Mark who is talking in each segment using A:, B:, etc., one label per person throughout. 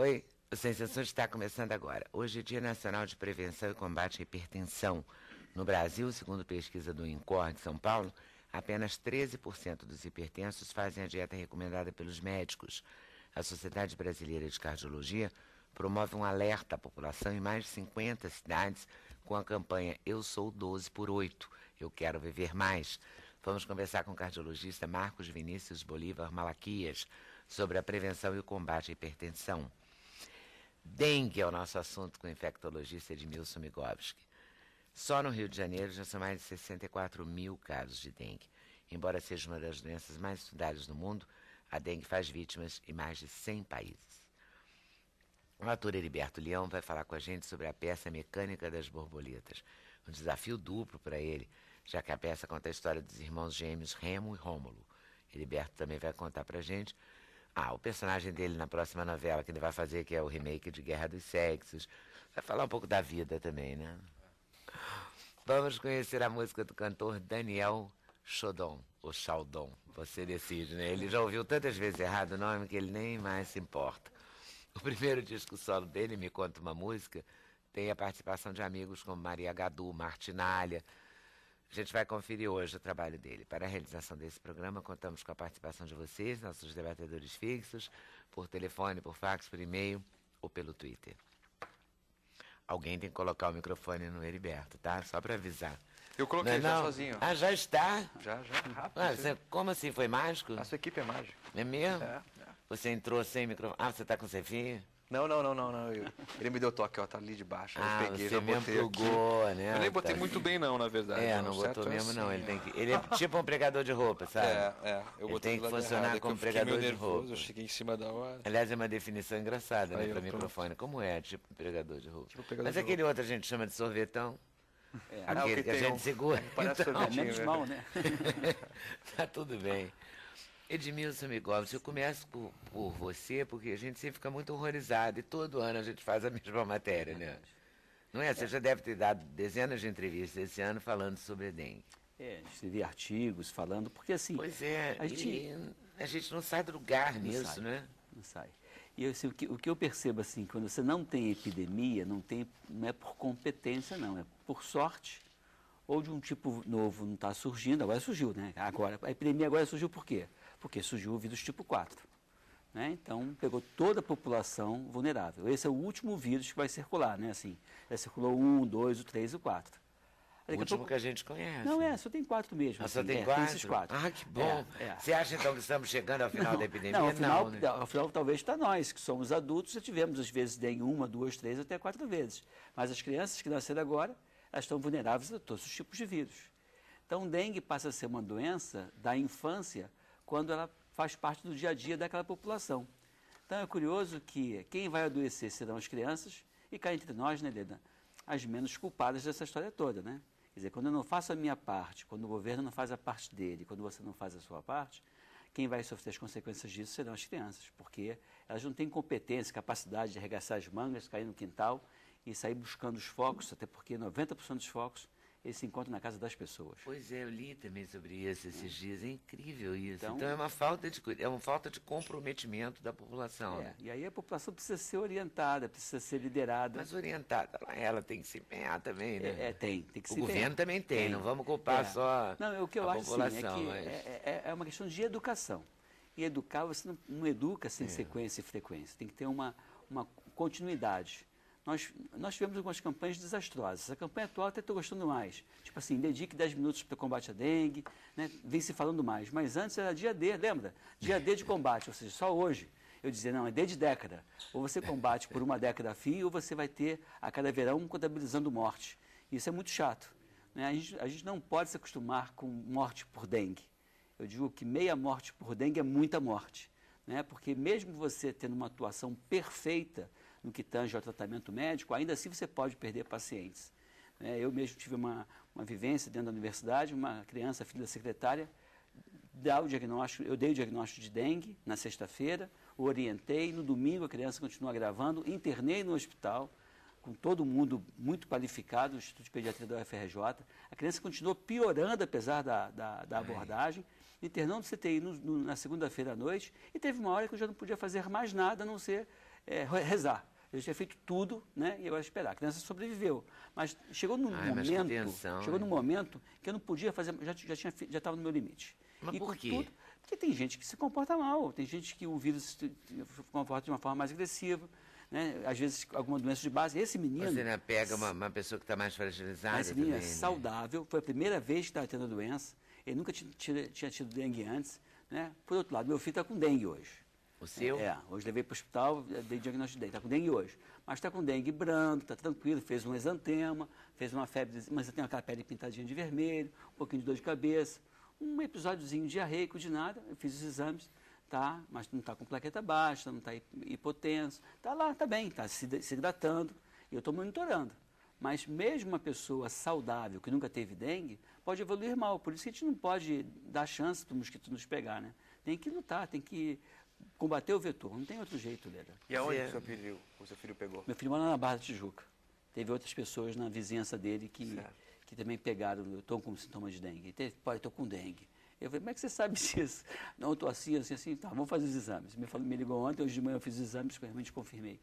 A: Oi, o Sensações está começando agora. Hoje é Dia Nacional de Prevenção e Combate à Hipertensão. No Brasil, segundo pesquisa do INCOR de São Paulo, apenas 13% dos hipertensos fazem a dieta recomendada pelos médicos. A Sociedade Brasileira de Cardiologia promove um alerta à população em mais de 50 cidades com a campanha Eu Sou 12 por 8, Eu Quero Viver Mais. Vamos conversar com o cardiologista Marcos Vinícius Bolívar Malaquias sobre a prevenção e o combate à hipertensão. Dengue é o nosso assunto com o infectologista Edmilson Migovski. Só no Rio de Janeiro já são mais de 64 mil casos de dengue. Embora seja uma das doenças mais estudadas no mundo, a dengue faz vítimas em mais de 100 países. O ator Heriberto Leão vai falar com a gente sobre a peça Mecânica das Borboletas. Um desafio duplo para ele, já que a peça conta a história dos irmãos gêmeos Remo e Rômulo. Heriberto também vai contar para a gente o personagem dele na próxima novela que ele vai fazer, que é o remake de Guerra dos Sexos. Vai falar um pouco da vida também, né? Vamos conhecer a música do cantor Daniel Chaudon, ou Chaldon, você decide, né? Ele já ouviu tantas vezes errado o nome que ele nem mais se importa. O primeiro disco solo dele, Me Conta Uma Música, tem a participação de amigos como Maria Gadu, Martinalha. A gente vai conferir hoje o trabalho dele. Para a realização desse programa, contamos com a participação de vocês, nossos debatedores fixos, por telefone, por fax, por e-mail ou pelo Twitter. Alguém tem que colocar o microfone no Heriberto, tá? Só para avisar.
B: Eu coloquei já sozinho.
A: Ah, já está?
B: Já, rápido.
A: Como assim? Foi mágico?
B: A sua equipe é mágica.
A: É mesmo?
B: É.
A: Você entrou sem microfone? Você está com cefinha?
B: Não. Ele me deu toque, ó, tá ali de baixo. Eu peguei,
A: você
B: já
A: mesmo
B: botei
A: plugou,
B: aqui.
A: né?
B: Eu nem botei muito bem não, na verdade.
A: Não botou mesmo
B: assim,
A: não. Ele é tipo um pregador de roupa, sabe?
B: Eu
A: ele
B: botei
A: tem que funcionar como pregador de roupa.
B: Eu cheguei em cima da hora.
A: Aliás, é uma definição engraçada, né, para
B: pronto.
A: Microfone. Como é, tipo um pregador de roupa?
B: Mas
A: aquele outro a gente chama de sorvetão. Aquele que a gente segura.
B: Parece sorvetinho,
C: menos mal, né?
A: Tá tudo bem. Edmilson Migovski, eu começo por você, porque a gente sempre fica muito horrorizado, e todo ano a gente faz a mesma matéria, né? Não é? Você já deve ter dado dezenas de entrevistas esse ano falando sobre dengue.
C: Escrevi artigos falando, porque assim...
A: Pois é, a gente não sai do lugar nisso, né?
C: Não sai. E assim, o que eu percebo, assim, quando você não tem epidemia, não é por competência, não, é por sorte, ou de um tipo novo não está surgindo, agora surgiu, né? Agora, a epidemia agora surgiu por quê? Porque surgiu o vírus tipo 4. Né? Então, pegou toda a população vulnerável. Esse é o último vírus que vai circular, né? Assim, já circulou o 1, 2, o 3 e o 4.
A: O último que a gente conhece.
C: Não, só tem 4 mesmo.
A: Só tem 4?
C: Tem esses 4.
A: Ah, que bom. Você acha, então, que estamos chegando ao final da epidemia?
C: Não,
A: né?
C: ao final, talvez para nós, que somos adultos, já tivemos, às vezes, dengue 1, 2, 3, até 4 vezes. Mas as crianças que nasceram agora, elas estão vulneráveis a todos os tipos de vírus. Então, dengue passa a ser uma doença da infância, quando ela faz parte do dia a dia daquela população. Então é curioso que quem vai adoecer serão as crianças e cá entre nós, né, Leda, as menos culpadas dessa história toda, né? Quer dizer, quando eu não faço a minha parte, quando o governo não faz a parte dele, quando você não faz a sua parte, quem vai sofrer as consequências disso serão as crianças, porque elas não têm competência, capacidade de arregaçar as mangas, cair no quintal e sair buscando os focos, até porque 90% dos focos eles se encontram na casa das pessoas.
A: Pois é, eu li também sobre isso esses dias. É incrível isso. Então é uma falta de comprometimento da população. Né?
C: E aí a população precisa ser orientada, precisa ser liderada.
A: Mas orientada, ela tem que se empenhar também, né?
C: Tem que se empenhar.
A: O governo também tem, não vamos culpar só
C: o que eu
A: a
C: acho
A: população.
C: Assim, é uma questão de educação. E educar, você não educa sem sequência e frequência. Tem que ter uma continuidade. Nós tivemos algumas campanhas desastrosas. A campanha atual até estou gostando mais. Tipo assim, dedique 10 minutos para o combate à dengue, né? Vem se falando mais. Mas antes era dia D, lembra? Dia D de combate, ou seja, só hoje. Eu dizia, não, é D de década. Ou você combate por uma década a fio, ou você vai ter a cada verão contabilizando morte. Isso é muito chato. Né? A gente não pode se acostumar com morte por dengue. Eu digo que meia morte por dengue é muita morte. Né? Porque mesmo você tendo uma atuação perfeita no que tange ao tratamento médico, ainda assim você pode perder pacientes. Eu mesmo tive uma vivência dentro da universidade, uma criança, filha da secretária, eu dei o diagnóstico de dengue na sexta-feira, o orientei, no domingo a criança continua agravando, internei no hospital, com todo mundo muito qualificado, no Instituto de Pediatria da UFRJ, a criança continuou piorando apesar da abordagem, internou no CTI na segunda-feira à noite, e teve uma hora que eu já não podia fazer mais nada, a não ser rezar. Eu tinha feito tudo, né? E agora esperar. A criança sobreviveu. Mas chegou num
A: mas que tensão,
C: chegou num
A: hein?
C: momento que eu não podia fazer, já estava no meu limite.
A: Mas
C: E
A: por
C: com
A: quê?
C: tudo, porque tem gente que se comporta mal, tem gente que o vírus se comporta de uma forma mais agressiva, né? Às vezes alguma doença de base. Esse menino...
A: Você ainda pega uma pessoa que está mais fragilizada
C: Mas esse menino
A: também,
C: é
A: né?
C: saudável, foi a primeira vez que estava tendo a doença, ele nunca tinha tido dengue antes, né? Por outro lado, meu filho está com dengue hoje.
A: O seu?
C: Hoje levei para o hospital, dei diagnóstico de dengue, está com dengue hoje. Mas está com dengue brando, está tranquilo, fez um exantema, fez uma febre, mas tem aquela pele pintadinha de vermelho, um pouquinho de dor de cabeça, um episódiozinho diarreico de nada, eu fiz os exames, tá, mas não está com plaqueta baixa, não está hipotenso, está lá, está bem, está se hidratando, e eu estou monitorando. Mas mesmo uma pessoa saudável, que nunca teve dengue, pode evoluir mal, por isso que a gente não pode dar chance para o mosquito nos pegar, né? Tem que lutar, tem que combater o vetor, não tem outro jeito, Leda.
B: E aonde
A: Você-
B: o seu filho pegou?
C: Meu filho mora na Barra da Tijuca. Teve outras pessoas na vizinhança dele que também pegaram, eu estou com sintomas de dengue. Pai, estou com dengue. Eu falei, como é que você sabe disso? Não, eu estou assim, tá, vamos fazer os exames. Me ligou ontem, hoje de manhã eu fiz os exames, realmente confirmei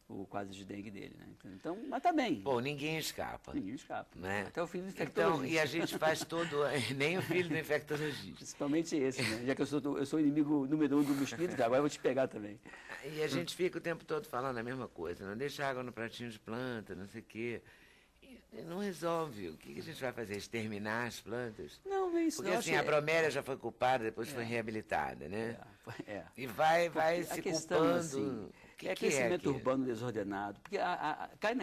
C: o quadro de dengue dele, né? Então, mas tá bem.
A: Bom, ninguém escapa.
C: Ninguém escapa.
A: Né?
C: Até o filho do
A: Então,
C: infectologista.
A: e a gente faz todo... Nem o filho do infectologista.
C: Principalmente esse, né? Já que eu sou o inimigo número 1 do mosquito, agora eu vou te pegar também.
A: E a gente fica o tempo todo falando a mesma coisa, não deixa água no pratinho de planta, não sei o quê. E não resolve. O que a gente vai fazer? Exterminar as plantas?
C: Não é isso.
A: Porque
C: não,
A: assim,
C: acho
A: a bromélia já foi culpada, depois foi reabilitada, né? E vai
C: Porque
A: se
C: a questão,
A: culpando.
C: assim,
A: O que
C: é
A: que
C: crescimento
A: aquilo?
C: urbano desordenado, porque cai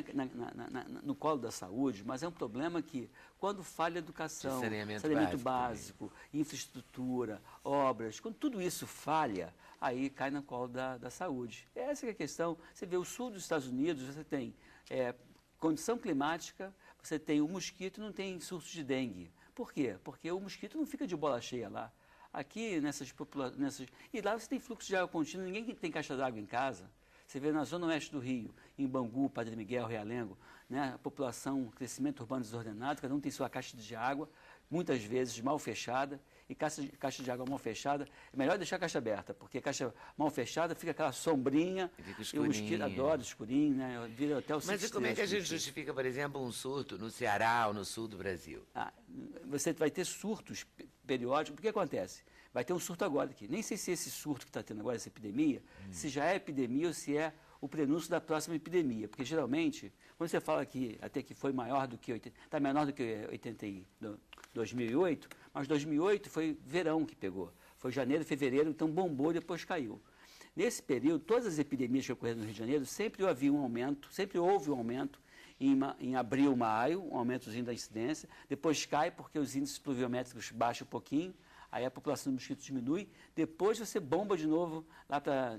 C: no colo da saúde, mas é um problema que, quando falha a educação,
A: De saneamento
C: básico, infraestrutura, obras, quando tudo isso falha, aí cai no colo da saúde. Essa que é a questão. Você vê o sul dos Estados Unidos, você tem condição climática, você tem o mosquito e não tem surtos de dengue. Por quê? Porque o mosquito não fica de bola cheia lá. Aqui, e lá você tem fluxo de água contínuo, ninguém tem caixa d'água em casa. Você vê na zona oeste do Rio, em Bangu, Padre Miguel, Realengo, né, a população, crescimento urbano desordenado, cada um tem sua caixa de água, muitas vezes mal fechada, e caixa de água mal fechada, é melhor deixar a caixa aberta, porque a caixa mal fechada fica aquela sombrinha,
A: E fica
C: e o mosquito
A: escurinho.
C: adora escurinho, né, vira até o
A: Mas e como é que a gente justifica, por exemplo, um surto no Ceará ou no sul do Brasil?
C: Você vai ter surtos periódicos, porque acontece? Vai ter um surto agora aqui. Nem sei se esse surto que está tendo agora, essa epidemia, se já é epidemia ou se é o prenúncio da próxima epidemia. Porque geralmente, quando você fala que até que foi maior do que está menor do que 2008, mas 2008 foi verão que pegou. Foi janeiro, fevereiro, então bombou e depois caiu. Nesse período, todas as epidemias que ocorreram no Rio de Janeiro, sempre havia um aumento, sempre houve um aumento em abril, maio, um aumentozinho da incidência, depois cai porque os índices pluviométricos baixam um pouquinho, aí a população do mosquito diminui, depois você bomba de novo lá para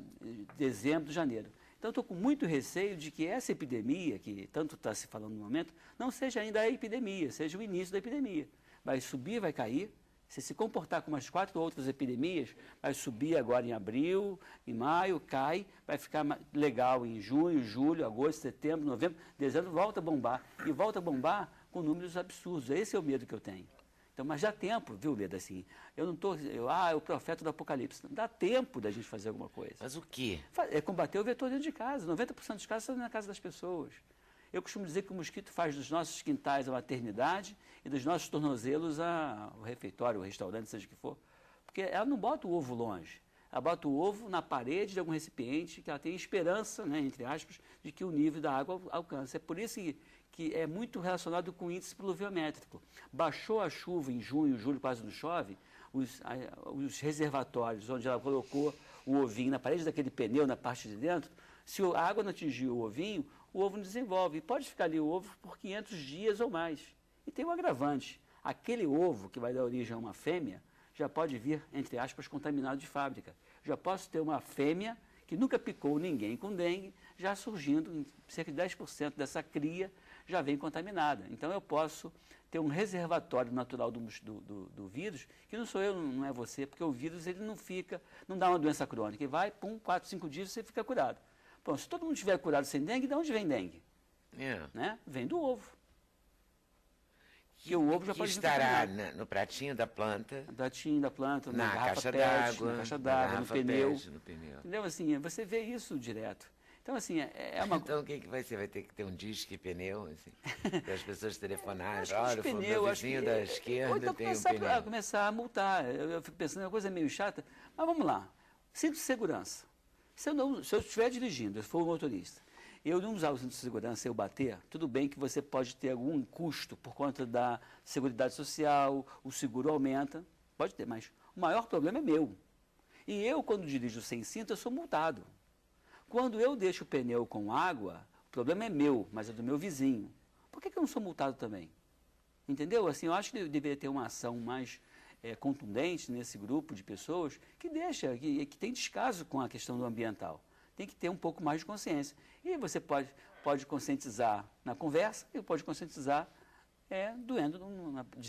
C: dezembro, janeiro. Então, estou com muito receio de que essa epidemia, que tanto está se falando no momento, não seja ainda a epidemia, seja o início da epidemia. Vai subir, vai cair. Se comportar como as 4 outras epidemias, vai subir agora em abril, em maio, cai, vai ficar legal em junho, julho, agosto, setembro, novembro, dezembro, volta a bombar. E volta a bombar com números absurdos. Esse é o medo que eu tenho. Então, mas dá tempo, viu, Leda, assim, eu não estou, é o profeta do Apocalipse. Dá tempo da gente fazer alguma coisa.
A: Mas o quê?
C: É combater o vetor dentro de casa. 90% dos casos estão na casa das pessoas. Eu costumo dizer que o mosquito faz dos nossos quintais a maternidade e dos nossos tornozelos o refeitório, o restaurante, seja o que for. Porque ela não bota o ovo longe. Ela bota o ovo na parede de algum recipiente que ela tem esperança, né, entre aspas, de que o nível da água alcance. É por isso que é muito relacionado com o índice pluviométrico. Baixou a chuva em junho, julho, quase não chove, os reservatórios onde ela colocou o ovinho na parede daquele pneu, na parte de dentro, se a água não atingir o ovinho, o ovo não desenvolve. E pode ficar ali o ovo por 500 dias ou mais. E tem um agravante. Aquele ovo que vai dar origem a uma fêmea já pode vir, entre aspas, contaminado de fábrica. Já posso ter uma fêmea que nunca picou ninguém com dengue, já surgindo, em cerca de 10% dessa cria já vem contaminada. Então eu posso ter um reservatório natural do vírus, que não sou eu, não é você, porque o vírus ele não dá uma doença crônica. E vai, 4, 5 dias você fica curado. Bom, se todo mundo estiver curado sem dengue, de onde vem dengue? Né? Vem do ovo. Que o ovo já pode
A: estará no pratinho da planta,
C: no pratinho da planta, na garrafa
A: caixa
C: PET,
A: d'água,
C: na caixa d'água, no pneu.
A: no pneu.
C: Entendeu? Assim, você vê isso direto. Então, assim, é uma...
A: Então, o que vai ser? Vai ter que ter um disque pneu, assim, para as pessoas telefonarem.
C: Acho que
A: Olha,
C: os
A: o
C: pneus,
A: meu
C: acho
A: vizinho
C: que-
A: da
C: Ou
A: esquerda
C: então
A: tem um pneu.
C: começar a multar. Eu fico pensando, é uma coisa meio chata. Mas vamos lá. Cinto de segurança. Se eu estiver dirigindo, eu for o motorista, eu não usar o cinto de segurança e eu bater, tudo bem que você pode ter algum custo por conta da Seguridade Social, o seguro aumenta, pode ter, mas o maior problema é meu. E eu, quando dirijo sem cinto, eu sou multado. Quando eu deixo o pneu com água, o problema é meu, mas é do meu vizinho. Por que eu não sou multado também? Entendeu? Assim, eu acho que deveria ter uma ação mais contundente nesse grupo de pessoas que que tem descaso com a questão do ambiental. Tem que ter um pouco mais de consciência. E você pode conscientizar na conversa e pode conscientizar doendo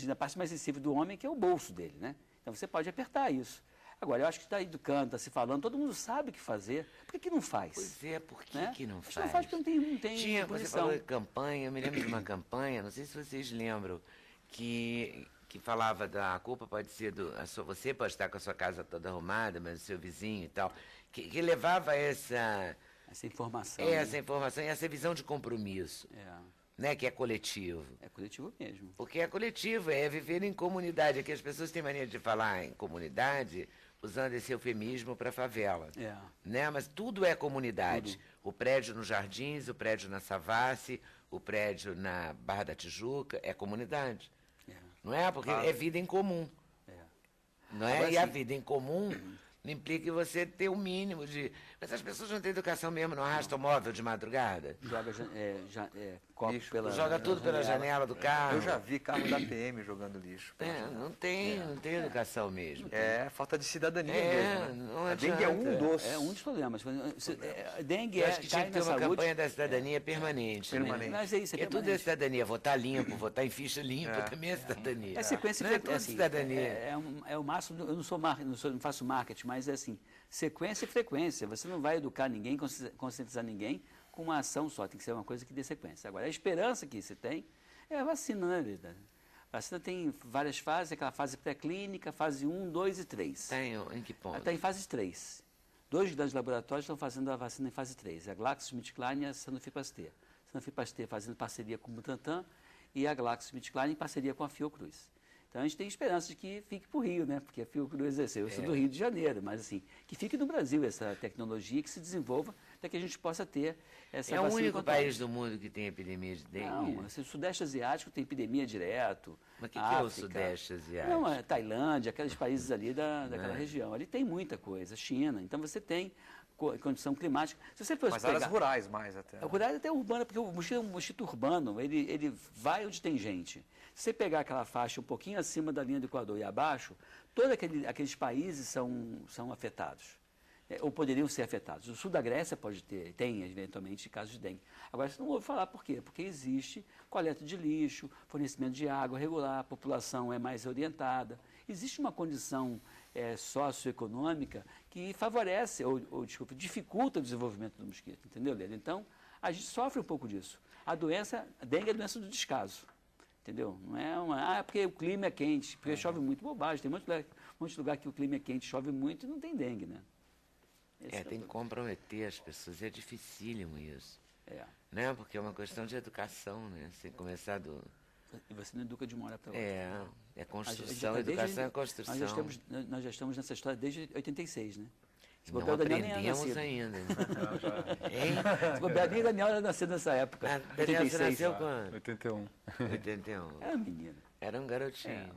C: na parte mais sensível do homem, que é o bolso dele, né? Então você pode apertar isso. Agora, eu acho que está educando, está se falando, todo mundo sabe o que fazer. Por que não faz?
A: Pois é, por que,
C: né?
A: que não
C: Acho
A: faz?
C: que não faz porque não tem
A: Você
C: punição.
A: falou de campanha, eu me lembro de uma campanha, não sei se vocês lembram, que falava da culpa pode ser você pode estar com a sua casa toda arrumada, mas o seu vizinho e tal, que levava essa
C: informação.
A: Essa informação e essa visão de compromisso, né, que é coletivo.
C: É coletivo mesmo.
A: Porque é coletivo, é viver em comunidade. Aqui as pessoas têm mania de falar em comunidade usando esse eufemismo para favela. Né? Mas tudo é comunidade.
C: Tudo.
A: O prédio nos Jardins, o prédio na Savassi, o prédio na Barra da Tijuca, é comunidade. Não é? Porque é vida em comum. Não é?
C: Agora,
A: e a
C: assim,
A: vida em comum implica você ter o mínimo de... Mas as pessoas não têm educação mesmo, não arrastam móvel de madrugada.
C: Joga copo
B: Lixo.
A: Joga tudo pela janela do carro.
B: Eu já vi carro da PM jogando lixo.
A: Não tem educação mesmo.
B: É falta de cidadania mesmo. Né?
A: Não
B: A dengue é um dos.
C: É um dos problemas. Dengue
A: Eu acho que tinha
C: cai
A: que ter
C: na
A: uma
C: saúde.
A: campanha da cidadania permanente.
B: Permanente.
C: Mas é isso, é
A: Porque tudo é
C: permanente.
A: cidadania. Votar limpo, votar em ficha limpa também é cidadania.
C: É sequência
A: não é
C: e
A: tudo
C: assim,
A: cidadania.
C: é o máximo. Eu não faço marketing, mas é assim, sequência e frequência. Você não vai educar ninguém, conscientizar ninguém com uma ação só. Tem que ser uma coisa que dê sequência. Agora, a esperança que se tem é a vacina, né, vida? A vacina tem várias fases, aquela fase pré-clínica, fase 1, 2 e 3.
A: Em que ponto?
C: Está em fase 3. 2 grandes laboratórios estão fazendo a vacina em fase 3. A GlaxoSmithKline e a Sanofi Pasteur. A Sanofi Pasteur fazendo parceria com o Butantan e a GlaxoSmithKline em parceria com a Fiocruz. Então, a gente tem esperança de que fique para o Rio, né? Porque a Fiocruz exerceu. Eu sou do Rio de Janeiro, mas assim, que fique no Brasil essa tecnologia, que se desenvolva para que a gente possa ter essa
A: É o
C: vacina
A: único
C: contra ela.
A: país do mundo que tem epidemia de dengue?
C: Não, assim, o Sudeste Asiático tem epidemia direto.
A: Mas o que é o Sudeste Asiático?
C: Não, Tailândia, aqueles países ali daquela região. Ali tem muita coisa. China. Então você tem condição climática. Se você fosse
B: Mas
C: pegar...
B: áreas rurais mais até.
C: A rural é até urbana, porque o mosquito urbano, ele vai onde tem gente. Se você pegar aquela faixa um pouquinho acima da linha do Equador e abaixo, todos aqueles países são afetados. Ou poderiam ser afetados. O sul da Grécia tem eventualmente casos de dengue. Agora, você não ouve falar por quê? Porque existe coleta de lixo, fornecimento de água regular, a população é mais orientada. Existe uma condição socioeconômica que favorece, dificulta o desenvolvimento do mosquito, entendeu, Lélia? Então, a gente sofre um pouco disso. A dengue é a doença do descaso, entendeu? Não é porque o clima é quente, porque chove muito, bobagem. Tem um monte de lugar que o clima é quente, chove muito e não tem dengue, né?
A: Tem que comprometer as pessoas, é dificílimo isso. Né? Porque é uma questão de educação, né? Você começar do...
C: E você não educa de uma hora para outra.
A: É construção, educação é construção.
C: Nós já estamos nessa história desde 86, né? Se
A: Não
C: bobear, o Daniel nem era
A: aprendemos
C: nascido.
A: ainda.
C: Se bobear, nem o Daniel era nascido nessa época.
A: Daniel, você
C: 86.
A: nasceu quando?
D: 81.
A: 81.
C: Era menino.
A: Era um garotinho.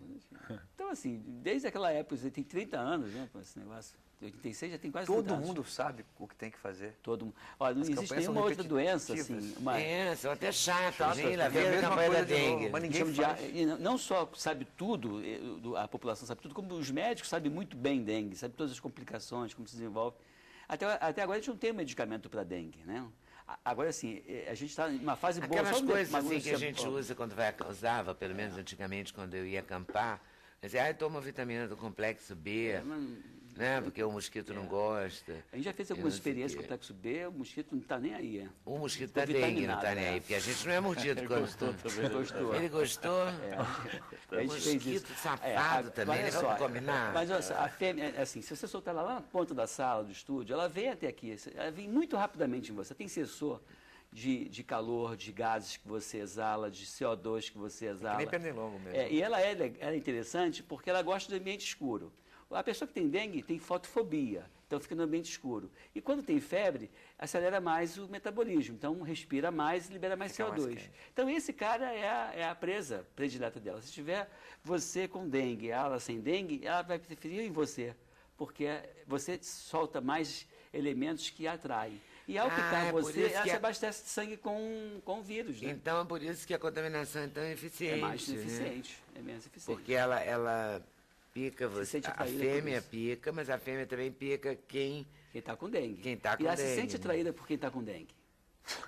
C: Então, assim, desde aquela época, você tem 30 anos, né, com esse negócio. 86 já tem quase 30
B: Todo
C: anos.
B: mundo sabe o que tem que fazer.
C: Todo mundo. Olha, não
B: As
C: existe
B: campanhas são
C: nenhuma outra doença, assim.
B: repetitivas.
C: Uma,
A: São até chatas,
B: Chatas,
A: hein? Lá
B: porque é
A: vem
B: a
A: a
B: mesma
A: campanha da
B: coisa de novo,
A: dengue.
B: mas ninguém faz.
C: e não só sabe tudo, a população sabe tudo, como os médicos sabem muito bem dengue, sabe todas as complicações, como se desenvolve. Até agora a gente não tem um medicamento para dengue, né? Agora, assim, a gente está em uma fase boa.
A: Aquelas
C: só
A: coisas
C: uma
A: assim que a
C: notícia-
A: gente usa quando usava, pelo menos antigamente, quando eu ia acampar, dizia, toma vitamina do complexo B, né? Porque o mosquito não gosta.
C: A gente já fez
A: e
C: algumas
A: não sei o
C: experiências com
A: quê.
C: o plexo B, o mosquito não está nem aí.
A: O mosquito
C: Ficou
A: da dengue não
C: vitaminado,
A: tá nem aí, porque a gente não é mordido quando...
D: Gostou também.
C: Gostou.
A: Ele gostou?
C: A gente fez isso.
A: Mosquito safado também,
C: olha
A: né?
C: só,
A: Vamos combinar.
C: Mas olha só, a fêmea, assim, se você soltar ela lá na ponta da sala, do estúdio, ela vem até aqui, ela vem muito rapidamente em você. Tem sensor de calor, de gases que você exala, de CO2 que você exala.
B: Que nem pernilongo mesmo.
C: E ela é interessante porque ela gosta do ambiente escuro. A pessoa que tem dengue tem fotofobia, então fica no ambiente escuro. E quando tem febre, acelera mais o metabolismo, então respira mais e libera mais
B: Fica mais
C: CO2.
B: quente.
C: Então esse cara é a presa predileta dela. Se tiver você com dengue, ela sem dengue, ela vai preferir em você, porque você solta mais elementos que atraem. E ao ficar
A: é por
C: você,
A: isso
C: ela
A: que
C: se
A: é-
C: abastece de sangue com vírus, né?
A: Então é por isso que a contaminação é tão eficiente.
C: É mais
A: né?
C: eficiente, é menos eficiente.
A: Porque ela pica você.
C: sente
A: A
C: atraída por
A: fêmea
C: isso.
A: pica, mas a fêmea também pica quem.
C: Quem está com dengue.
A: Quem tá com
C: e ela se
A: dengue,
C: sente
A: né?
C: atraída por quem está com dengue.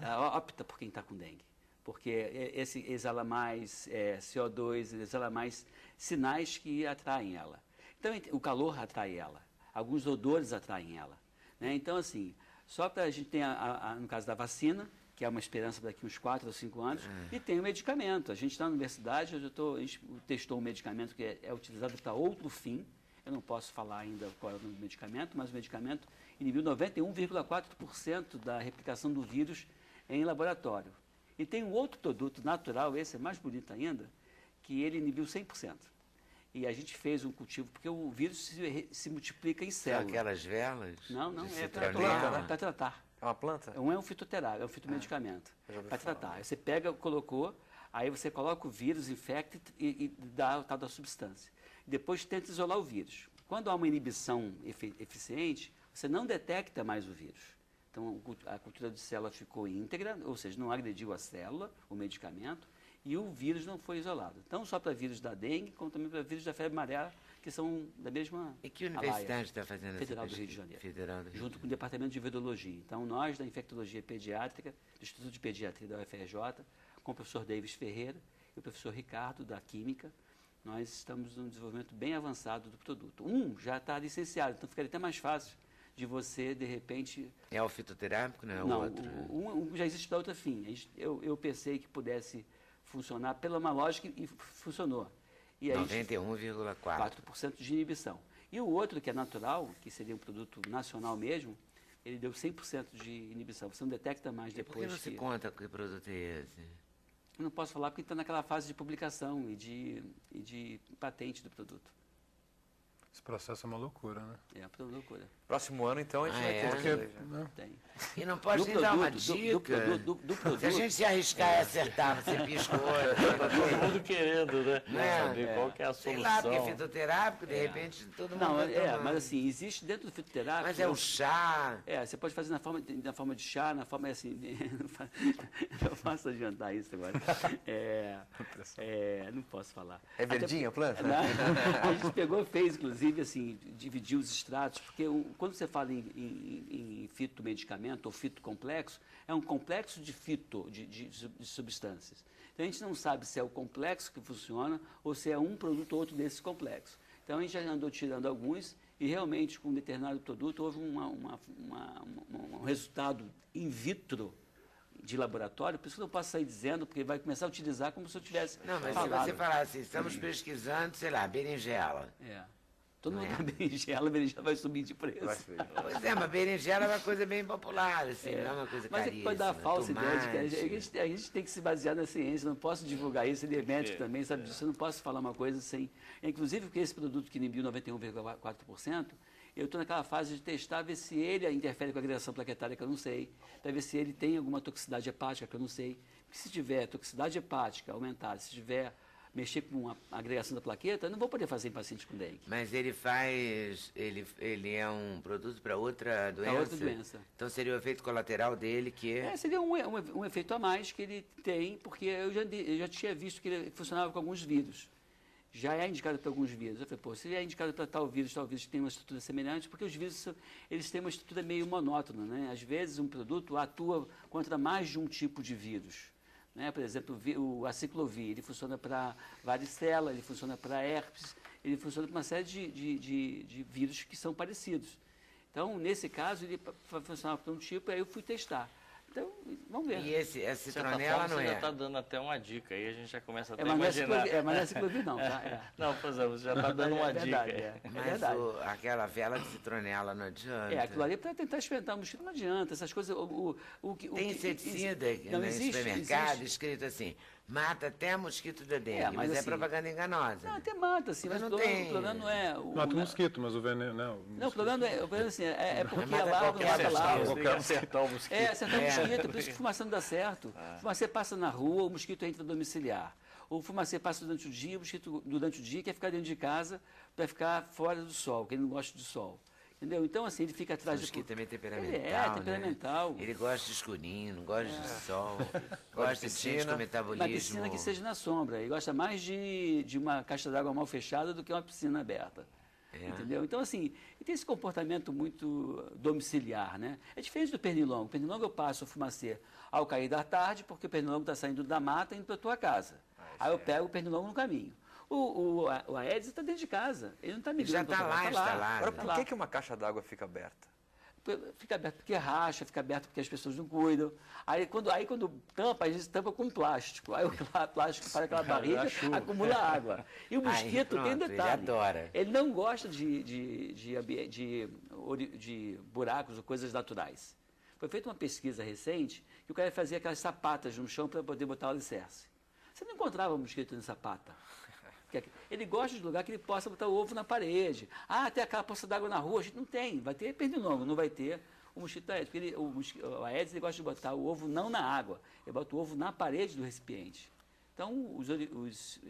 C: Ela opta por quem está com dengue. Porque esse exala mais CO2, exala mais sinais que atraem ela. Então, o calor atrai ela. Alguns odores atraem ela. Né? Então, assim, só para a gente ter, no caso da vacina, que é uma esperança daqui uns 4 ou 5 anos, e tem o medicamento. A gente está na universidade, a gente testou um medicamento que é utilizado para outro fim. Eu não posso falar ainda qual é o nome do medicamento, mas o medicamento inibiu 91,4% da replicação do vírus em laboratório. E tem um outro produto natural, esse é mais bonito ainda, que ele inibiu 100%. E a gente fez um cultivo, porque o vírus se multiplica em
A: São
C: células.
A: aquelas velas?
C: Não,
A: de
C: é para
A: citronela?
C: tratar.
B: É uma planta?
C: Um é um fitoterápico, é um fitomedicamento.
B: eu já ouvi
C: Para
B: falar.
C: tratar. Aí você pega, colocou, aí você coloca o vírus, infecta e dá o tal da substância. Depois tenta isolar o vírus. Quando há uma inibição eficiente, você não detecta mais o vírus. Então, a cultura de célula ficou íntegra, ou seja, não agrediu a célula, o medicamento, e o vírus não foi isolado. Então, só para vírus da dengue, como também para vírus da febre amarela, que são da mesma
A: E que
C: alaia.
A: universidade está fazendo
C: Federal
A: essa
C: do Rio de
A: pesquisa?
C: Janeiro.
A: Federal do Rio
C: Junto
A: de
C: com o Departamento de Virologia. Então, nós, da Infectologia Pediátrica, do Instituto de Pediatria da UFRJ, com o professor Davis Ferreira e o professor Ricardo, da Química, nós estamos num desenvolvimento bem avançado do produto. Um já está licenciado, então ficaria até mais fácil de você, de repente...
A: É o fitoterápico, não é o
C: Não,
A: outro?
C: um já existe para outra fim. Eu pensei que pudesse funcionar pela uma lógica e funcionou. E aí,
A: 91,4.
C: 4% de inibição. E o outro, que é natural, que seria um produto nacional mesmo, ele deu 100% de inibição. Você não detecta mais
A: E por que
C: depois
A: não se
C: que...
A: conta que produto é esse?
C: Eu não posso falar porque está naquela fase de publicação e de patente do produto.
D: Esse processo é uma loucura, né?
C: É uma loucura.
B: Próximo ano, então, a gente
A: Ah,
B: vai
A: é?
B: ter
D: Porque,
B: isso aí já.
D: né,
C: Tem.
A: E não pode
C: Do
A: nem dar uma
C: produto,
A: dica?
C: do produto.
A: Se a gente se arriscar e acertar, você pisca o olho.
D: todo mundo querendo, né?
A: É,
D: Saber qual que é a
A: Sei lá, porque
D: solução.
A: fitoterápico, de repente, todo mundo
C: Não,
A: vai tomar.
C: mas assim, existe dentro do fitoterápico...
A: Mas é o chá.
C: Você pode fazer na forma de chá, na forma assim. Eu posso adiantar isso agora. Não posso falar.
B: É verdinha a planta?
C: A gente pegou, fez, inclusive, assim, dividiu os extratos, porque quando você fala em fitomedicamento ou fitocomplexo, é um complexo de de substâncias. Então a gente não sabe se é o complexo que funciona ou se é um produto ou outro desse complexo. Então a gente já andou tirando alguns e realmente com um determinado produto houve um resultado in vitro de laboratório, por isso que eu não posso sair dizendo, porque vai começar a utilizar como se eu tivesse
A: Não, mas
C: falado.
A: se você falar assim, estamos pesquisando, sei lá, berinjela.
C: Todo mundo tem berinjela, a berinjela vai subir de preço.
B: Vai subir.
A: Pois é, mas berinjela é uma coisa bem popular, assim, não é uma coisa
C: Mas é que pode dar a
A: caríssima.
C: falsa ideia de
A: Tomate.
C: que a gente tem que se basear na ciência, não posso divulgar isso, ele é médico também, sabe disso, eu não posso falar uma coisa sem... Inclusive, porque esse produto que inibiu 91,4%, eu estou naquela fase de testar, ver se ele interfere com a agregação plaquetária, que eu não sei, para ver se ele tem alguma toxicidade hepática, que eu não sei. Porque se tiver toxicidade hepática aumentada, se tiver mexer com a agregação da plaqueta, eu não vou poder fazer em pacientes com dengue.
A: Mas ele faz, ele é um produto para outra doença?
C: Para outra doença.
A: Então seria o efeito colateral dele que...
C: Seria um efeito a mais que ele tem, porque eu já tinha visto que ele funcionava com alguns vírus. Já é indicado para alguns vírus. Eu falei, pô, se é indicado para tal vírus que tem uma estrutura semelhante, porque os vírus eles têm uma estrutura meio monótona, né? Às vezes um produto atua contra mais de um tipo de vírus. Né? Por exemplo, o aciclovir, ele funciona para varicela, ele funciona para herpes, ele funciona com uma série de vírus que são parecidos. Então, nesse caso, ele funcionava para um tipo, aí eu fui testar. Então, vamos ver.
A: E a
D: De certa
A: citronela
D: forma,
A: não
D: você já
A: é?
D: está dando até uma dica, aí a gente já começa até a
C: Mas
D: imaginar.
C: não é ciclovir não, tá? É.
D: Não, pois é, você já está dando uma
C: verdade,
D: dica.
C: é
A: Mas
C: verdade.
A: aquela vela de citronela não adianta.
C: Aquilo ali é para tentar espantar o mosquito, não adianta. Essas coisas.
A: Tem inseticida
C: não
A: no
C: existe,
A: supermercado
C: existe.
A: escrito assim, mata até mosquito da dengue,
C: mas
A: mas é
C: assim,
A: propaganda enganosa.
C: Não, até mata, assim, mas
A: Mas
C: o
A: não tem-
C: problema não é.
D: um
C: não
D: né?
C: é-
D: é
E: mosquito, mas o veneno.
C: Não, o problema é assim, é porque
A: Mata
C: a larva não
A: qualquer
C: mata a
A: mosquito.
C: larva.
D: Tem que acertar o mosquito.
C: Acertar o mosquito, por isso que fumacê não dá certo. Fumacê passa na rua, o mosquito entra domiciliar. O fumacê passa durante o dia, o mosquito durante o dia quer ficar dentro de casa para ficar fora do sol, porque ele não gosta do sol. Entendeu? Então, assim, ele fica
A: O
C: atrás
A: mosquito também é
C: Ele
A: temperamental,
C: temperamental.
A: Né? Ele gosta de escurinho, não gosta de sol, gosta de gente
B: piscina.
A: com metabolismo.
C: Uma piscina que seja na sombra. Ele gosta mais de uma caixa d'água mal fechada do que uma piscina aberta. Entendeu? Então, assim, ele tem esse comportamento muito domiciliar, né? É diferente do pernilongo. O pernilongo eu passo o fumacê ao cair da tarde, porque o pernilongo está saindo da mata e indo para a tua casa. Aí eu pego o pernilongo no caminho. O Aedes está dentro de casa. Ele não está
A: Ele já
C: migrando.
A: está lá instalado.
B: Agora,
C: Tá
B: por
C: lá.
B: que uma caixa d'água fica aberta?
C: Fica aberto porque racha, fica aberto porque as pessoas não cuidam. Aí quando tampa, às vezes tampa com plástico. Aí o plástico faz aquela barriga, acumula água. E o mosquito tem um
A: pronto,
C: detalhe.
A: ele adora.
C: Ele não gosta de buracos ou coisas naturais. Foi feita uma pesquisa recente que o cara fazia aquelas sapatas no chão para poder botar o alicerce. Você não encontrava mosquito em sapata. Ele gosta de lugar que ele possa botar o ovo na parede. Ah, tem aquela poça d'água na rua. A gente não tem. Vai ter pernilongo, não vai ter o mosquito Aedes. Porque o Aedes ele gosta de botar o ovo não na água. Ele bota o ovo na parede do recipiente. Então,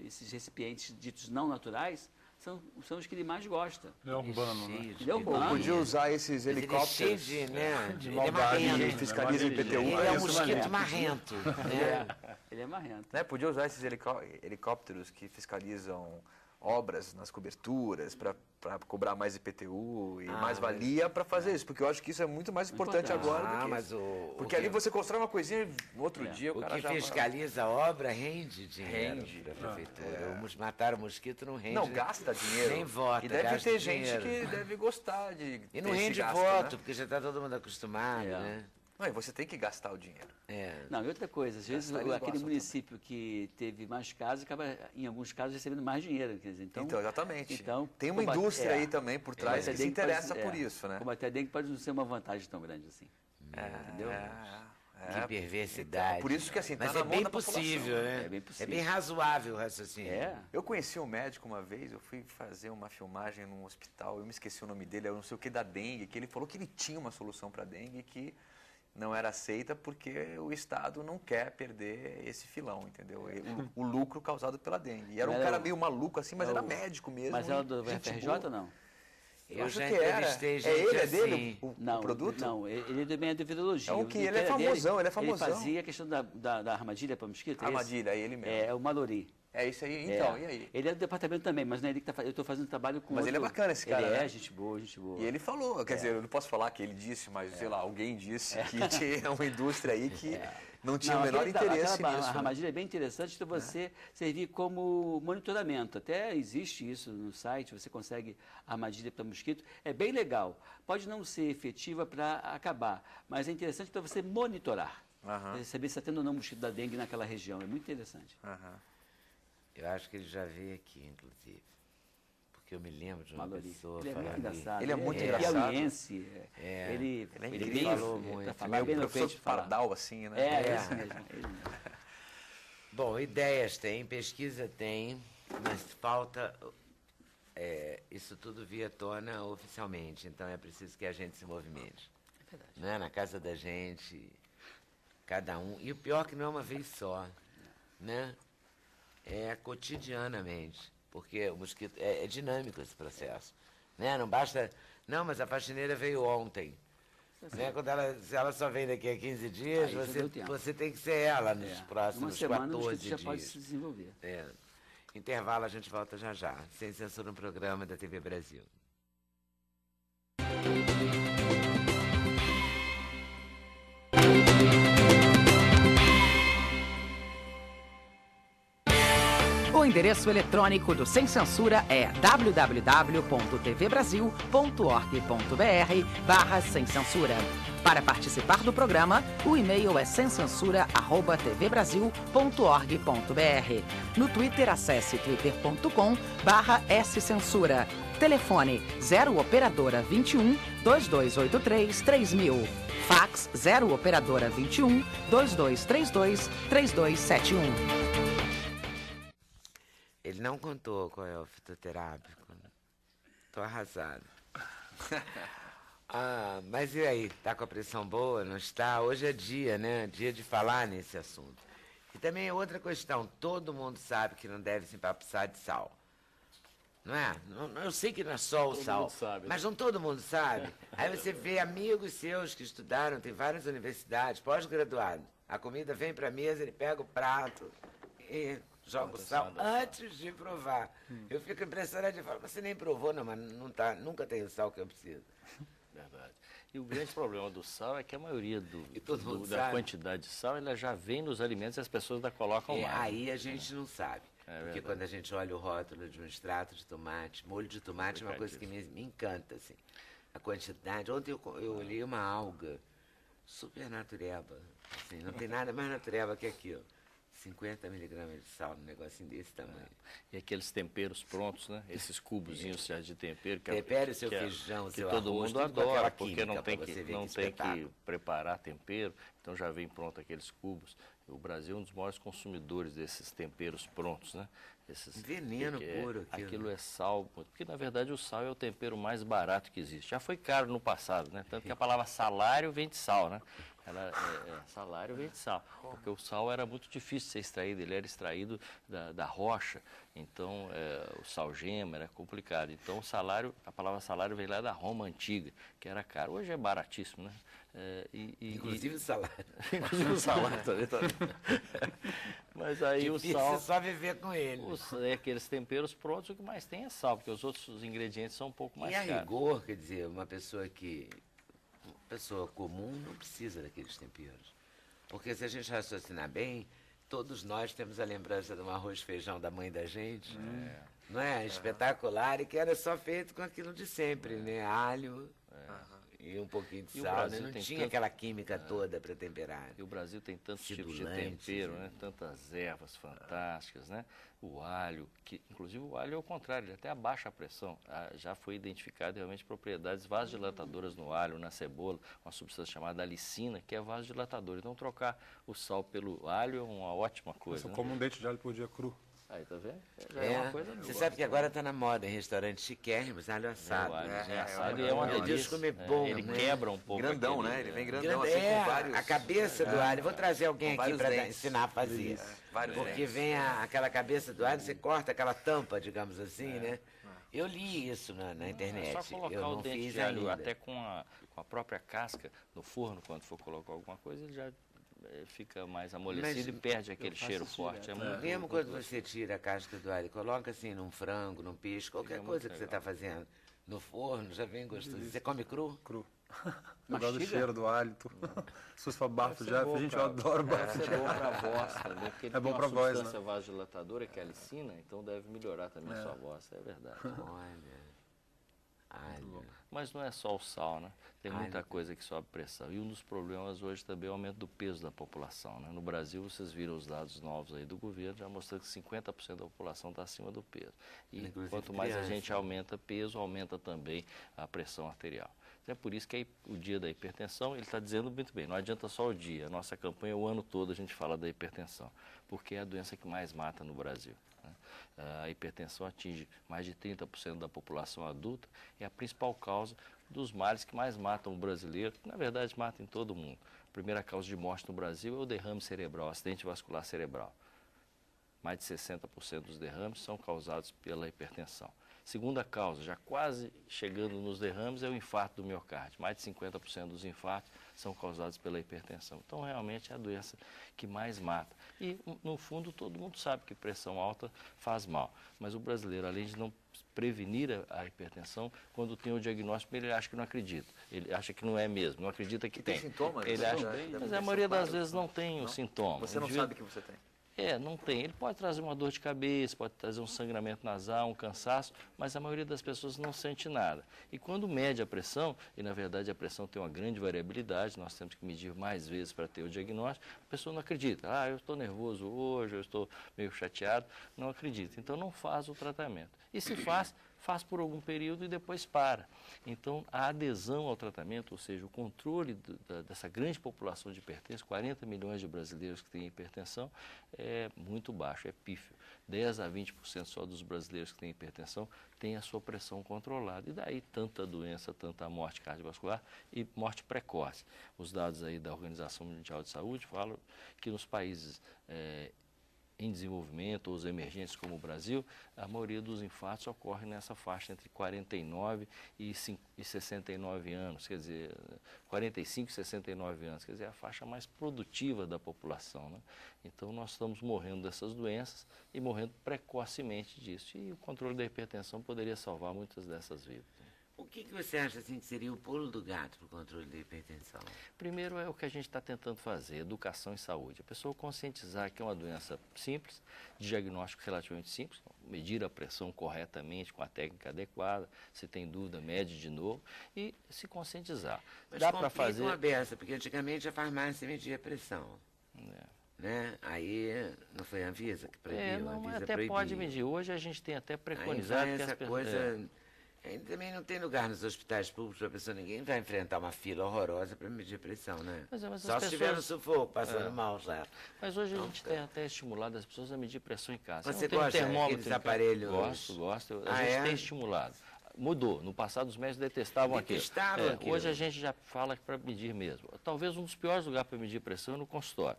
C: esses recipientes ditos não naturais são os que ele mais gosta.
E: É urbano, né?
A: Cheio de
C: Ele é urbano.
A: pneumonia.
B: Podia usar esses
A: Mas ele é
B: helicópteros
A: cheio de, né?
B: de
A: ele é
B: maldade
A: marrento.
B: que fiscalizam o IPTU.
A: Ele é
B: para
A: um
B: isso.
A: mosquito marrento. né?
C: Ele é marrento.
B: Né? Podia usar esses helicópteros que fiscalizam obras nas coberturas para cobrar mais IPTU e mais valia para fazer isso, porque eu acho que isso é muito mais importante
C: Importante.
B: agora do que
A: mas
B: isso.
A: o
B: Porque
A: o
B: ali
A: que-
B: você constrói uma coisinha e no outro dia o
A: O
B: cara
A: que
B: já
A: fiscaliza a obra rende dinheiro
B: Rende.
A: para a prefeitura. Matar o mosquito não rende.
B: não gasta dinheiro.
A: Nem vota,
B: E deve
A: gasta
B: ter gente
A: dinheiro.
B: que deve gostar de
A: E não
B: ter esse
A: rende
B: gasto,
A: voto,
B: né?
A: porque já está todo mundo acostumado, né?
B: Não, e você tem que gastar o dinheiro.
A: É.
C: Não, e outra coisa, às vezes
B: Gastar, eles
C: aquele
B: gostam
C: município que teve mais casos acaba, em alguns casos, recebendo mais dinheiro. Quer dizer,
B: Então, exatamente.
C: então,
B: Tem uma
C: combater-
B: indústria aí também por trás
C: combater
B: que se
C: dengue pode-
B: interessa por isso, né?
C: Combater a dengue pode não ser uma vantagem tão grande assim. Entendeu?
A: Que perversidade.
B: Então, por isso que, assim, tá
A: Mas
B: na
A: é
B: mão
A: bem
B: da população.
A: possível, né?
C: É bem possível.
A: É bem razoável o raciocínio.
C: É.
B: Eu conheci um médico uma vez, eu fui fazer uma filmagem num hospital, eu me esqueci o nome dele, eu não sei o que da dengue, que ele falou que ele tinha uma solução para dengue que não era aceita porque o Estado não quer perder esse filão, entendeu? E o lucro causado pela dengue. E era um
C: Era
B: cara
C: o-
B: meio maluco assim, mas
C: era
B: era
C: o-
B: médico mesmo.
C: Mas é o
B: e
C: do
B: gente
C: FRJ
B: boa.
C: ou não?
A: Eu
B: acho
A: já
B: que era.
A: entrevistei
B: É
A: gente
B: ele, é
A: assim.
B: dele o
C: Não,
B: produto?
C: Não, ele também é de virologia.
B: É o que?
C: O
B: Ele é
C: dele-
B: famosão, ele é famosão.
C: Ele fazia a questão da armadilha para mosquito. é esse?
B: Armadilha, é ele mesmo.
C: É o Mallory.
B: É isso aí, então, e aí?
C: Ele é do departamento também, mas não é ele que tá eu estou fazendo trabalho com
B: Mas ele é
C: outro-
B: bacana, esse cara,
C: Ele é
B: né?
C: gente boa, gente boa.
B: E ele falou, quer dizer, eu não posso falar que ele disse, mas sei lá, alguém disse que tinha uma indústria aí que não tinha o menor interesse
C: aquela
B: nisso.
C: A
B: né?
C: armadilha é bem interessante para você servir como monitoramento. Até existe isso no site, você consegue armadilha para mosquito. É bem legal. Pode não ser efetiva para acabar, mas é interessante para você monitorar.
B: Aham.
C: Pra saber se está tendo ou não mosquito da dengue naquela região. É muito interessante.
B: Aham.
A: Eu acho que ele já veio aqui, inclusive. Porque eu me lembro de uma
C: Mallory.
A: pessoa
C: Ele é
A: falando
C: muito engraçado.
B: Ele é muito
C: é
B: engraçado.
C: piauiense.
A: É.
C: Ele
B: Ele é
C: ele
B: incrível.
C: bem-
A: Falou
C: pra
A: muito.
C: falar
B: Meio
C: bem no
B: professor
C: peito, falar.
B: Pardal, assim, né?
C: É, esse mesmo. Ele mesmo.
A: Bom, ideias tem, pesquisa tem, mas falta isso tudo vir à tona oficialmente. Então é preciso que a gente se movimente.
C: É verdade.
A: Né? Na casa da gente, cada um. E o pior que não é uma vez só, né? É cotidianamente, porque o mosquito é dinâmico esse processo, né? Não basta, não, mas a faxineira veio ontem, né? Quando se ela só vem daqui a 15 dias,
C: Aí já deu tempo.
A: você tem que ser ela nos
C: Uma
A: próximos
C: semana o
A: 14
C: mosquito já pode
A: dias.
C: se desenvolver.
A: É. Intervalo, a gente volta já já, sem censura, no programa da TV Brasil.
F: O
E: endereço eletrônico do Sem Censura é www.tvbrasil.org.br/sem censura. Para participar do programa, o e-mail é semcensura@tvbrasil.org.br. No Twitter, acesse twitter.com/scensura. Telefone 0 operadora 21 2283 3000. Fax 0 operadora 21 2232 3271.
A: Ele não contou qual é o fitoterápico. Tô arrasado. Mas e aí, tá com a pressão boa? Não está? Hoje é dia, né? Dia de falar nesse assunto. E também é outra questão. Todo mundo sabe que não deve se empapuçar de sal. Não é? Eu sei que não é só o sal,
D: sabe,
A: mas não todo mundo sabe. Aí você vê amigos seus que estudaram, tem várias universidades, pós-graduado. A comida vem para a mesa, ele pega o prato e joga o sal antes de provar. Eu fico impressionado de falar, você nem provou, não, mas não tá, nunca tem o sal que eu preciso.
D: Verdade. E o grande problema do sal é que a maioria da
A: sabe.
D: quantidade de sal ela já vem nos alimentos e as pessoas ainda colocam mais.
A: Aí a gente não sabe. Porque
D: verdade.
A: quando a gente olha o rótulo de um extrato de tomate, molho de tomate é uma coisa que me encanta, assim. A quantidade. Ontem eu olhei uma alga super natureba. Assim, não tem nada mais natureba que aquilo. 50 miligramas de sal num negocinho desse tamanho.
D: E aqueles temperos prontos, né? Esses cubozinhos já de tempero.
A: Tempere o seu feijão,
D: que
A: seu
D: todo
A: arroz,
D: mundo
A: tudo com
D: adora,
A: aquela
D: porque não
A: química
D: tem
A: pra você ver
D: não
A: que
D: tem que
A: espetáculo.
D: preparar tempero, então já vem pronto aqueles cubos. O Brasil é um dos maiores consumidores desses temperos prontos, né?
A: Veneno puro.
D: Aquilo é sal, porque na verdade o sal é o tempero mais barato que existe. Já foi caro no passado, né? Tanto que a palavra salário vem de sal, né? Salário vem de sal, porque o sal era muito difícil de ser extraído, ele era extraído da rocha, então o salgema era complicado. Então a palavra salário vem lá da Roma antiga, que era caro. Hoje é baratíssimo, né?
A: Inclusive o salário.
D: Inclusive o salário também. Mas aí
A: difícil
D: o sal...
A: só viver com ele.
D: Aqueles temperos prontos, o que mais tem é sal, porque os outros ingredientes são um pouco mais caros.
A: E a rigor, quer dizer, uma pessoa comum não precisa daqueles temperos. Porque se a gente raciocinar bem, todos nós temos a lembrança de um arroz e feijão da mãe da gente, não é? Espetacular, e que era só feito com aquilo de sempre, né? Alho e um pouquinho de sal, né? Não tinha aquela química toda para temperar.
D: E o Brasil tem tantos tipos de tempero, né? Tantas ervas fantásticas, né? O alho, que inclusive o alho é o contrário, ele até abaixa a pressão. Já foi identificado realmente propriedades vasodilatadoras no alho, na cebola, uma substância chamada alicina, que é vasodilatadora. Então trocar o sal pelo alho é uma ótima coisa.
F: Eu como um dente de alho por dia cru.
D: Aí, tá vendo? Já é uma coisa boa.
A: Você sabe que agora está na moda em restaurantes chiquérrimos, alho assado.
D: Assado é uma delícia.
A: Como é bom,
D: ele
A: né?
D: quebra um pouco.
B: Grandão, né? Ele vem grandão, assim, com vários...
A: A cabeça do alho. Vou trazer alguém aqui para ensinar a fazer. Porque vem aquela cabeça do alho, você corta aquela tampa, digamos assim, né? Eu li isso na internet.
D: É só colocar
A: eu
D: o
A: não
D: dente
A: fiz
D: de alho
A: ainda.
D: até com a própria casca no forno, quando for colocar alguma coisa, ele já fica mais amolecido e perde aquele cheiro forte.
A: Mesmo quando você tira a casca do alho, coloca assim num frango, num peixe, qualquer coisa que você está fazendo no forno, já vem gostoso. Você come cru?
F: Cru. Eu gosto do cheiro do alho. Se fosse para bafo já, gente, eu adoro bafo.
D: Deve ser bom para a voz também, porque ele tem
F: bom
D: uma
F: pra voz,
D: substância vasodilatadora, que é a alicina, então deve melhorar também a sua voz, é verdade.
A: Olha, alho.
D: Mas não é só o sal, né? Tem muita coisa que sobe pressão. E um dos problemas hoje também é o aumento do peso da população, né? No Brasil, vocês viram os dados novos aí do governo, já mostrando que 50% da população está acima do peso. E
A: inclusive
D: quanto mais
A: criança.
D: a gente aumenta peso, aumenta também a pressão arterial. É por isso que o dia da hipertensão, ele está dizendo muito bem, não adianta só o dia. A nossa campanha, o ano todo, a gente fala da hipertensão, porque é a doença que mais mata no Brasil. A hipertensão atinge mais de 30% da população adulta e é a principal causa dos males que mais matam o brasileiro, que na verdade matam em todo mundo. A primeira causa de morte no Brasil é o derrame cerebral, o acidente vascular cerebral. Mais de 60% dos derrames são causados pela hipertensão. Segunda causa, já quase chegando nos derrames, é o infarto do miocárdio. Mais de 50% dos infartos são causados pela hipertensão. Então, realmente, é a doença que mais mata. E, no fundo, todo mundo sabe que pressão alta faz mal. Mas o brasileiro, além de não prevenir a hipertensão, quando tem o diagnóstico, ele acha que não acredita. Ele acha que não é mesmo, não acredita que tem.
B: Tem sintomas?
D: Ele acha, mas a maioria das vezes não tem os sintomas.
B: Você não sabe que você tem?
D: Não tem. Ele pode trazer uma dor de cabeça, pode trazer um sangramento nasal, um cansaço, mas a maioria das pessoas não sente nada. E quando mede a pressão, e na verdade a pressão tem uma grande variabilidade, nós temos que medir mais vezes para ter o diagnóstico, a pessoa não acredita. Eu estou nervoso hoje, eu estou meio chateado, não acredita. Então não faz o tratamento. E se faz, faz por algum período e depois para. Então, a adesão ao tratamento, ou seja, o controle dessa grande população de hipertensos, 40 milhões de brasileiros que têm hipertensão, é muito baixo, é pífio. 10 a 20% só dos brasileiros que têm hipertensão têm a sua pressão controlada. E daí tanta doença, tanta morte cardiovascular e morte precoce. Os dados aí da Organização Mundial de Saúde falam que nos países em desenvolvimento, ou os emergentes como o Brasil, a maioria dos infartos ocorre nessa faixa entre 49 e 69 anos, quer dizer, 45 e 69 anos, quer dizer, a faixa mais produtiva da população, né? Então, nós estamos morrendo dessas doenças e morrendo precocemente disso. E o controle da hipertensão poderia salvar muitas dessas vidas.
A: O que você acha assim, que seria o pulo do gato para o controle da hipertensão?
D: Primeiro é o que a gente está tentando fazer, educação em saúde. A pessoa conscientizar que é uma doença simples, de diagnóstico relativamente simples, medir a pressão corretamente, com a técnica adequada, se tem dúvida, mede de novo e se conscientizar.
A: Mas
D: dá para fazer
A: uma beça, porque antigamente a farmácia media a pressão. Né? Aí não foi a Anvisa que proibiu?
D: Não,
A: a Anvisa
D: até
A: proibiu.
D: Pode medir. Hoje a gente tem até preconizado
A: aí
D: que
A: essa coisa... Também não tem lugar nos hospitais públicos para a pessoa, ninguém vai enfrentar uma fila horrorosa para medir a pressão, né?
D: Mas
A: só se estiver no sufoco, passando mal já.
D: Mas hoje a gente tem até estimulado as pessoas a medir pressão em casa.
A: Você gosta daqueles aparelhos?
D: Gosto. A gente tem estimulado. Mudou. No passado os médicos detestavam aquilo. Hoje a gente já fala para medir mesmo. Talvez um dos piores lugares para medir pressão é no consultório.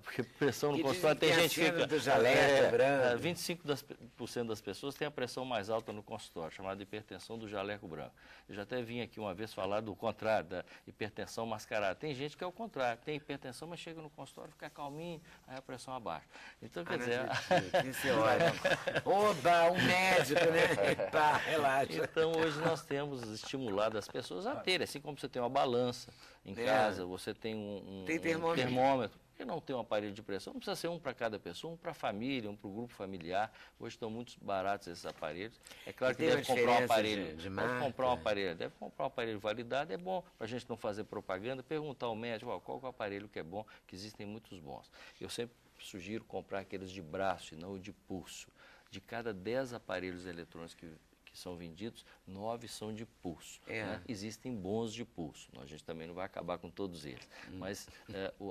D: Porque pressão no consultório tem gente que fica...
A: do jaleco branco.
D: 25% das pessoas têm a pressão mais alta no consultório, chamada hipertensão do jaleco branco. Eu já até vim aqui uma vez falar do contrário, da hipertensão mascarada. Tem gente que é o contrário, tem hipertensão, mas chega no consultório, fica calminho, aí a pressão abaixa. Então, quer dizer...
A: Você olha, oba, um médico, né? Pá, relaxa.
D: Então, hoje nós temos estimulado as pessoas a terem, assim como você tem uma balança em casa, você tem um termômetro. Porque não tem um aparelho de pressão, não precisa ser um para cada pessoa, um para a família, um para o grupo familiar. Hoje estão muito baratos esses aparelhos. É claro que deve comprar um aparelho. Deve comprar um aparelho validado, é bom para a gente não fazer propaganda, perguntar ao médico qual é o aparelho que é bom, que existem muitos bons. Eu sempre sugiro comprar aqueles de braço e não o de pulso. De cada 10 aparelhos eletrônicos que são vendidos, 9 são de pulso. Né? Existem bons de pulso, a gente também não vai acabar com todos eles, mas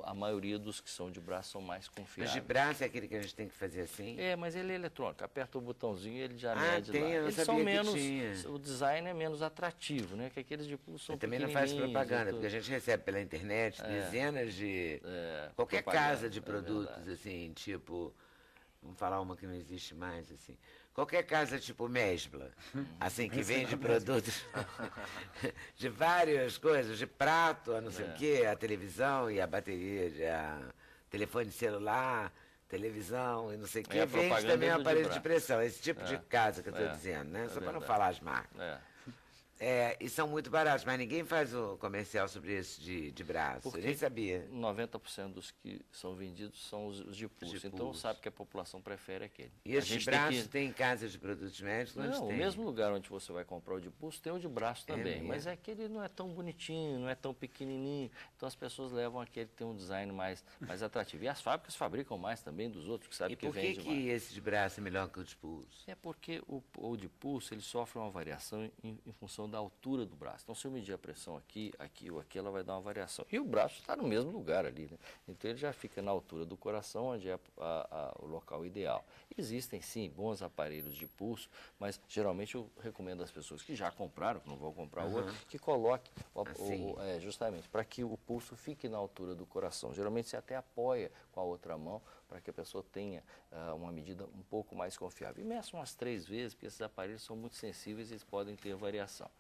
D: a maioria dos que são de braço são mais confiáveis.
A: Mas de braço é aquele que a gente tem que fazer assim?
D: Mas ele é eletrônico, aperta o botãozinho e ele já mede
A: lá.
D: Eles são menos, o design é menos atrativo, né? Que aqueles de pulso são
A: também não faz propaganda, porque a gente recebe pela internet dezenas de... qualquer casa de produtos, assim, tipo... Vamos falar uma que não existe mais, assim... Qualquer casa tipo Mesbla, assim, que vende produtos de várias coisas, de prato, a não sei o quê, a televisão e a bateria, telefone celular, televisão e não sei o quê, vende também o aparelho de pressão, esse tipo de casa que eu estou dizendo, né? Só para não falar as marcas. E são muito baratos, mas ninguém faz o comercial sobre isso de braço. Porque eu nem sabia.
D: 90% dos que são vendidos são os de pulso. Então sabe que a população prefere aquele.
A: E esse de braço tem casa de produtos médicos?
D: Não, o mesmo lugar onde você vai comprar o de pulso tem o de braço também. Mas aquele não é tão bonitinho, não é tão pequenininho. Então as pessoas levam aquele que tem um design mais atrativo. E as fábricas fabricam mais também dos outros, que sabem que vende mais.
A: E por que esse de braço é melhor que o de pulso?
D: É porque o de pulso ele sofre uma variação em função da altura do braço. Então, se eu medir a pressão aqui ou aqui, ela vai dar uma variação. E o braço está no mesmo lugar ali, né? Então, ele já fica na altura do coração, onde é o local ideal. Existem, sim, bons aparelhos de pulso, mas, geralmente, eu recomendo às pessoas que já compraram, que não vão comprar outro, que coloquem justamente para que o pulso fique na altura do coração. Geralmente, você até apoia com a outra mão para que a pessoa tenha uma medida um pouco mais confiável. E meça umas 3 vezes, porque esses aparelhos são muito sensíveis e eles podem ter variação.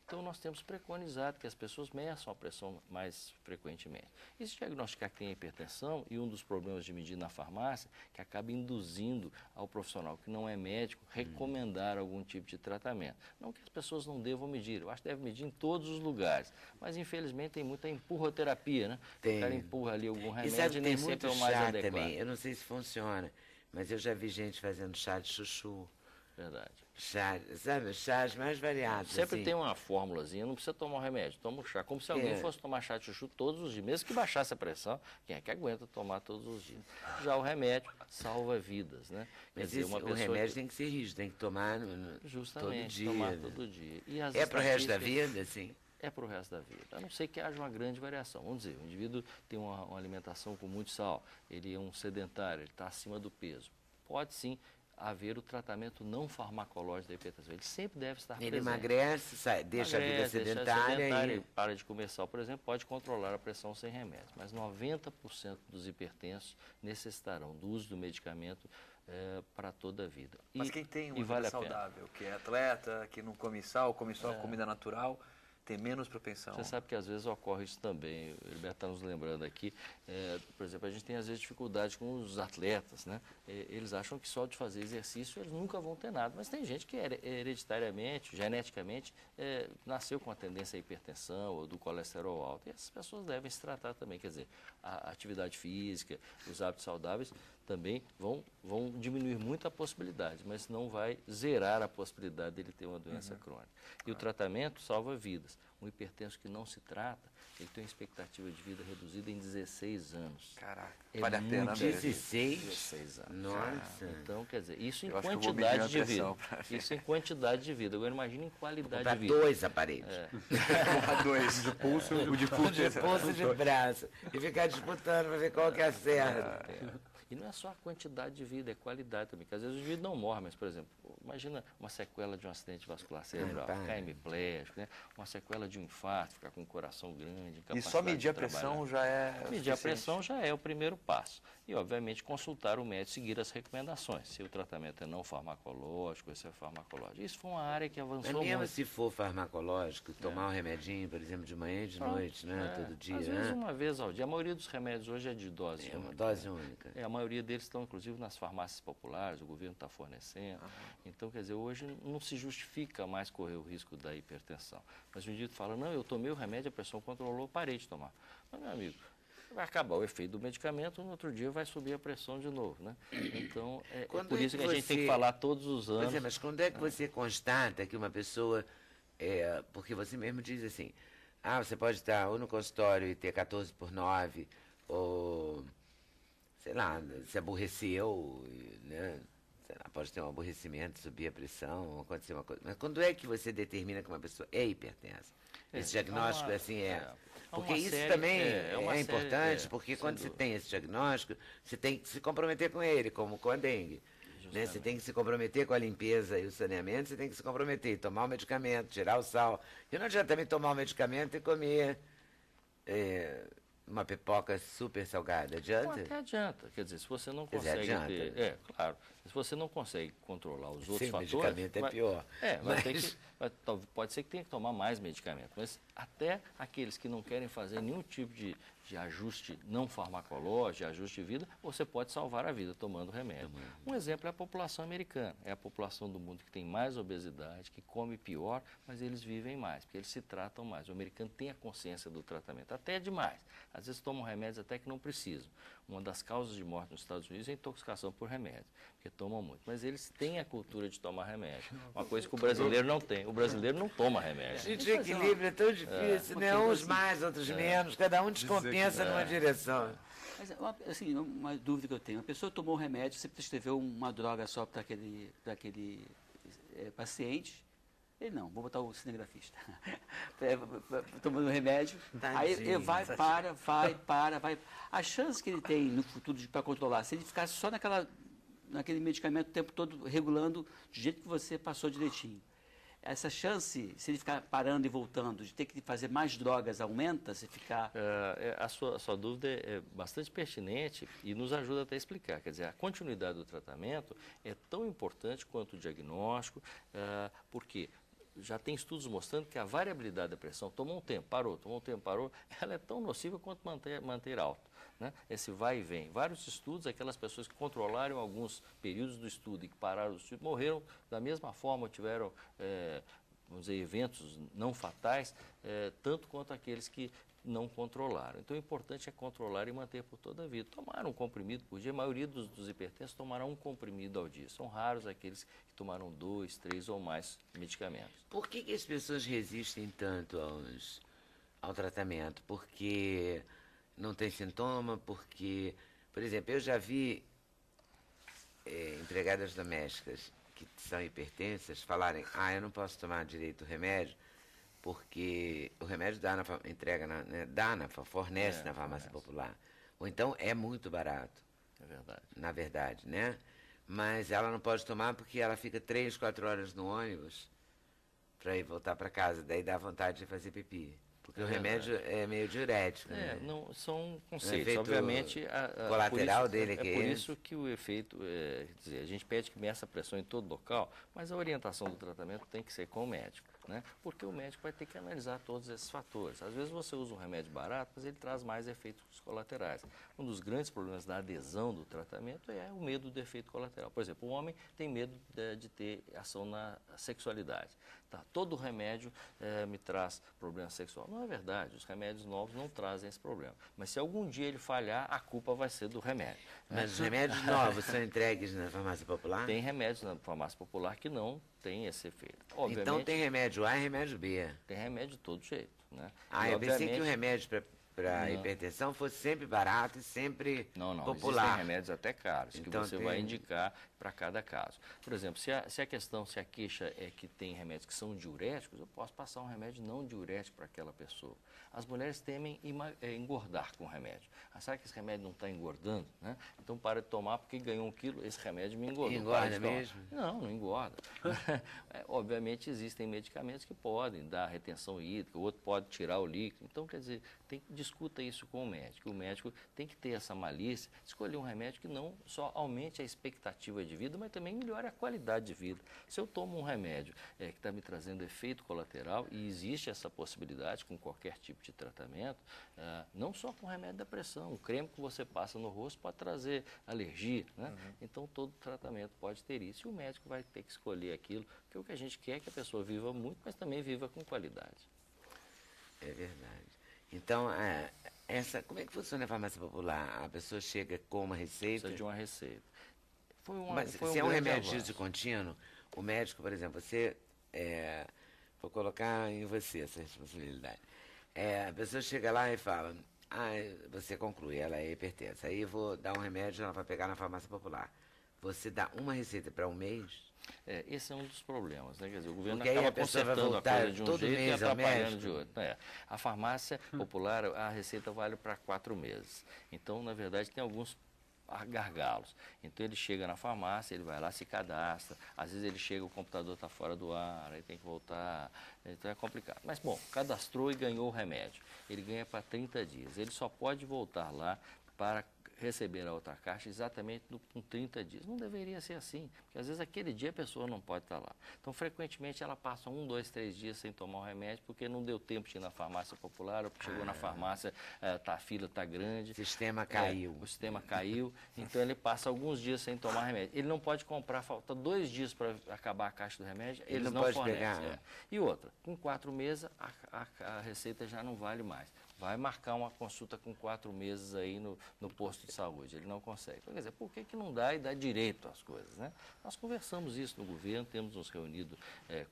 D: Então, nós temos preconizado que as pessoas meçam a pressão mais frequentemente. E se diagnosticar que tem hipertensão, e um dos problemas de medir na farmácia, que acaba induzindo ao profissional que não é médico, recomendar algum tipo de tratamento. Não que as pessoas não devam medir, eu acho que devem medir em todos os lugares. Mas, infelizmente, tem muita empurroterapia, né?
A: Tem.
D: O cara empurra ali algum
A: E sabe
D: remédio
A: que
D: e nem
A: tem
D: sempre
A: muito
D: é o mais
A: chá
D: adequado.
A: também. Eu não sei se funciona, mas eu já vi gente fazendo chá de chuchu.
D: Verdade.
A: Chá, sabe, chás mais variados.
D: Sempre
A: assim.
D: tem uma fórmulazinha, não precisa tomar um remédio, toma um chá. Como se alguém fosse tomar chá de chuchu todos os dias. Mesmo que baixasse a pressão, quem é que aguenta tomar todos os dias? Já o remédio salva vidas, né?
A: Mas
D: Quer dizer, uma
A: o
D: pessoa
A: remédio tem que ser rígido, tem que tomar
D: justamente,
A: todo dia.
D: tomar
A: né?
D: todo dia. E as
A: É para o resto da
D: estatísticas-
A: vida, assim?
D: É para o resto da vida. A não ser que haja uma grande variação. Vamos dizer, o indivíduo tem uma alimentação com muito sal, ele é um sedentário, ele está acima do peso. Pode sim haver o tratamento não farmacológico da hipertensão. Ele sempre deve estar
A: Ele
D: presente.
A: emagrece, deixa a vida
D: Emagrece, deixa
A: sedentária e...
D: para de comer sal, por exemplo, pode controlar a pressão sem remédio. Mas 90% dos hipertensos necessitarão do uso do medicamento para toda a vida.
B: Mas quem tem uma
D: e
B: vida
D: vale a pena.
B: saudável, que é atleta, que não come sal, come só comida natural, tem menos propensão.
D: Você sabe que às vezes ocorre isso também, o Heriberto está nos lembrando aqui, por exemplo, a gente tem às vezes dificuldade com os atletas, né? Eles acham que só de fazer exercício eles nunca vão ter nada, mas tem gente que hereditariamente, geneticamente, nasceu com a tendência à hipertensão ou do colesterol alto, e essas pessoas devem se tratar também, quer dizer, a atividade física, os hábitos saudáveis também vão diminuir muito a possibilidade, mas não vai zerar a possibilidade dele ter uma doença crônica. E o tratamento salva vidas. Um hipertenso que não se trata, ele tem uma expectativa de vida reduzida em 16 anos.
B: Caraca,
D: É
B: vale a pena
D: muito
B: mesmo.
A: 16
D: anos.
A: Nossa.
D: Então, quer dizer, isso em
B: Eu acho que eu vou
D: quantidade
B: medir
D: de
B: a
D: vida.
B: pressão pra ver.
D: Isso em quantidade de vida. Agora imagine em qualidade
A: Para
D: de vida.
A: 2 aparelhos.
B: Comprar dois. De pulso e o de pulso.
A: De pulso e de braço. E ficar disputando para ver qual que acerta.
D: E não é só a quantidade de vida, é qualidade também. Porque às vezes o indivíduo não morre, mas, por exemplo, imagina uma sequela de um acidente vascular cerebral, ficar hemiplégico, né? Uma sequela de um infarto, ficar com o coração grande,
B: E
D: incapacidade
B: só medir a
D: de trabalhar.
B: pressão já é
D: Medir a
B: suficiente.
D: pressão já é o primeiro passo. E, obviamente, consultar o médico, seguir as recomendações. Se o tratamento é não farmacológico, se é farmacológico. Isso foi uma área que
A: Mas
D: avançou
A: mesmo
D: muito.
A: se for farmacológico, tomar um remedinho, por exemplo, de manhã e de noite, né? Todo dia,
D: Às vezes
A: né?
D: uma vez ao dia. A maioria dos remédios hoje é de dose
A: É uma
D: única.
A: dose única.
D: A maioria deles estão, inclusive, nas farmácias populares, o governo está fornecendo. Então, quer dizer, hoje não se justifica mais correr o risco da hipertensão. Mas o indivíduo fala, não, eu tomei o remédio, a pressão controlou, parei de tomar. Mas, meu amigo, vai acabar o efeito do medicamento, no outro dia vai subir a pressão de novo, né? Então, é por isso que a gente tem que falar todos os anos.
A: Pois é, mas quando é que você constata que uma pessoa... porque você mesmo diz assim, você pode estar ou no consultório e ter 14/9, ou, sei lá, se aborreceu, né? Sei lá, pode ter um aborrecimento, subir a pressão, acontecer uma coisa. Mas quando é que você determina que uma pessoa é hipertensa? Esse diagnóstico, Porque isso também é importante, porque quando você tem esse diagnóstico, você tem que se comprometer com ele, como com a dengue. Né? Você tem que se comprometer com a limpeza e o saneamento, você tem que se comprometer, tomar o medicamento, tirar o sal. E não adianta também tomar o medicamento e comer uma pipoca super salgada. Adianta?
D: Até adianta. Quer dizer, se você não
A: Quer dizer,
D: consegue
A: adianta.
D: ter... claro. Se você não consegue controlar os outros
A: Sim, o
D: fatores...
A: medicamento é pior.
D: Vai ter que, pode ser que tenha que tomar mais medicamento. Mas até aqueles que não querem fazer nenhum tipo de ajuste não farmacológico, de ajuste de vida, você pode salvar a vida tomando remédio. Um exemplo é a população americana. É a população do mundo que tem mais obesidade, que come pior, mas eles vivem mais, porque eles se tratam mais. O americano tem a consciência do tratamento, até demais. Às vezes tomam remédios até que não precisam. Uma das causas de morte nos Estados Unidos é a intoxicação por remédio, porque tomam muito. Mas eles têm a cultura de tomar remédio, uma coisa que o brasileiro não tem. O brasileiro não toma remédio.
A: Gente, o equilíbrio é tão difícil, né? Uns mais, outros menos, cada um descompensa numa direção.
C: Mas, assim, uma dúvida que eu tenho. A pessoa tomou um remédio, você prescreveu uma droga só para aquele paciente. Ele não, vou botar o cinegrafista. Tomando remédio. Aí ele vai. A chance que ele tem no futuro para controlar, se ele ficar só naquele medicamento o tempo todo regulando do jeito que você passou direitinho. Essa chance, se ele ficar parando e voltando, de ter que fazer mais drogas, aumenta se ficar...
D: A sua dúvida é bastante pertinente e nos ajuda até a explicar. Quer dizer, a continuidade do tratamento é tão importante quanto o diagnóstico, porque já tem estudos mostrando que a variabilidade da pressão, tomou um tempo, parou, ela é tão nociva quanto manter alto. Né? Esse vai e vem. Vários estudos, aquelas pessoas que controlaram alguns períodos do estudo e que pararam o estudo, morreram da mesma forma, tiveram, vamos dizer, eventos não fatais, tanto quanto aqueles que não controlaram. Então, o importante é controlar e manter por toda a vida. Tomar um comprimido por dia, a maioria dos hipertensos tomará um comprimido ao dia. São raros aqueles que tomaram 2, 3 ou mais medicamentos.
A: Por que as pessoas resistem tanto ao tratamento? Porque não tem sintoma? Porque, por exemplo, eu já vi empregadas domésticas que são hipertensas falarem: eu não posso tomar direito o remédio, porque o remédio fornece na farmácia popular. Ou então é muito barato.
D: É verdade.
A: Na verdade, né? Mas ela não pode tomar porque ela fica 3, 4 horas no ônibus para ir voltar para casa. Daí dá vontade de fazer pipi. Porque o remédio é meio diurético, né?
D: Não, são conceitos. Obviamente,
A: colateral dele
D: é por isso que o efeito, quer dizer, a gente pede que meça a pressão em todo local, mas a orientação do tratamento tem que ser com o médico, né? Porque o médico vai ter que analisar todos esses fatores. Às vezes você usa um remédio barato, mas ele traz mais efeitos colaterais. Um dos grandes problemas da adesão do tratamento é o medo do efeito colateral. Por exemplo, o homem tem medo de ter ação na sexualidade. Tá, todo remédio me traz problema sexual. Não é verdade, os remédios novos não trazem esse problema. Mas se algum dia ele falhar, a culpa vai ser do remédio.
A: Mas os remédios novos são entregues na farmácia popular?
D: Tem remédios na farmácia popular que não tem esse efeito.
A: Obviamente, então tem remédio A e remédio B?
D: Tem remédio de todo jeito. Né?
A: Eu pensei que o remédio para hipertensão fosse sempre barato e sempre popular.
D: Existem remédios até caros, então, que você vai indicar para cada caso. Por exemplo, se a queixa é que tem remédios que são diuréticos, eu posso passar um remédio não diurético para aquela pessoa. As mulheres temem engordar com o remédio. Sabe que esse remédio não está engordando? Né? Então para de tomar porque ganhou 1 quilo, esse remédio me engordou.
A: Engorda mesmo?
D: Não engorda. Obviamente existem medicamentos que podem dar retenção hídrica, o outro pode tirar o líquido. Então, quer dizer, discuta isso com o médico. O médico tem que ter essa malícia, escolher um remédio que não só aumente a expectativa de vida, mas também melhore a qualidade de vida. Se eu tomo um remédio que está me trazendo efeito colateral, e existe essa possibilidade com qualquer tipo de tratamento, não só com remédio da pressão, o creme que você passa no rosto pode trazer alergia, né? Então todo tratamento pode ter isso, e o médico vai ter que escolher aquilo, porque o que a gente quer é que a pessoa viva muito, mas também viva com qualidade.
A: É verdade. Então, como é que funciona a farmácia popular? A pessoa chega com uma receita?
D: Precisa de uma receita.
A: Mas se é um remédio de uso contínuo, o médico, por exemplo, vou colocar em você essa responsabilidade. A pessoa chega lá e fala: você conclui, ela é hipertensa. Aí eu vou dar um remédio, ela vai pegar na farmácia popular. Você dá uma receita para um mês?
D: Esse é um dos problemas, né? Quer dizer, o governo
A: porque
D: acaba consertando a coisa de um jeito e atrapalhando de outro. A farmácia popular, a receita vale para 4 meses. Então, na verdade, tem alguns gargalos. Então ele chega na farmácia, ele vai lá, se cadastra, às vezes ele chega, o computador está fora do ar, aí tem que voltar, então é complicado. Mas bom, cadastrou e ganhou o remédio, ele ganha para 30 dias, ele só pode voltar lá para receber a outra caixa exatamente com 30 dias. Não deveria ser assim, porque às vezes aquele dia a pessoa não pode estar lá. Então, frequentemente, ela passa 1, 2, 3 dias sem tomar o remédio, porque não deu tempo de ir na farmácia popular, ou porque chegou na farmácia, a fila está grande.
A: O sistema caiu.
D: O sistema caiu, então ele passa alguns dias sem tomar remédio. Ele não pode comprar, falta 2 dias para acabar a caixa do remédio, eles não
A: pode
D: fornecem.
A: Pegar.
D: E outra, com 4 meses, a receita já não vale mais. Vai marcar uma consulta com 4 meses aí no posto de saúde. Ele não consegue. Então, quer dizer, por que não dá e dá direito às coisas, né? Nós conversamos isso no governo, temos nos reunido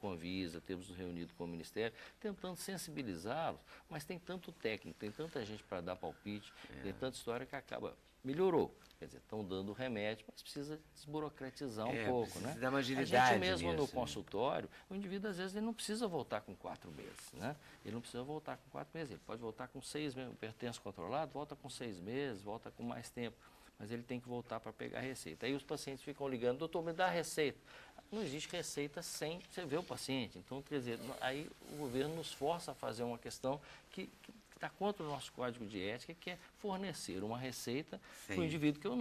D: com a Anvisa, temos nos reunido com o Ministério, tentando sensibilizá-los, mas tem tanto técnico, tem tanta gente para dar palpite, tem tanta história que acaba. Melhorou. Quer dizer, estão dando remédio, mas precisa desburocratizar um pouco, né?
A: Dar uma agilidade
D: a gente mesmo
A: nisso,
D: no consultório, o indivíduo às vezes ele não precisa voltar com 4 meses, né? Ele não precisa voltar com 4 meses, ele pode voltar com 6 meses, o hipertenso controlado, volta com 6 meses, volta com mais tempo, mas ele tem que voltar para pegar a receita. Aí os pacientes ficam ligando: doutor, me dá a receita. Não existe receita sem você ver o paciente. Então, quer dizer, aí o governo nos força a fazer uma questão que está contra o nosso código de ética, que é fornecer uma receita para o indivíduo que eu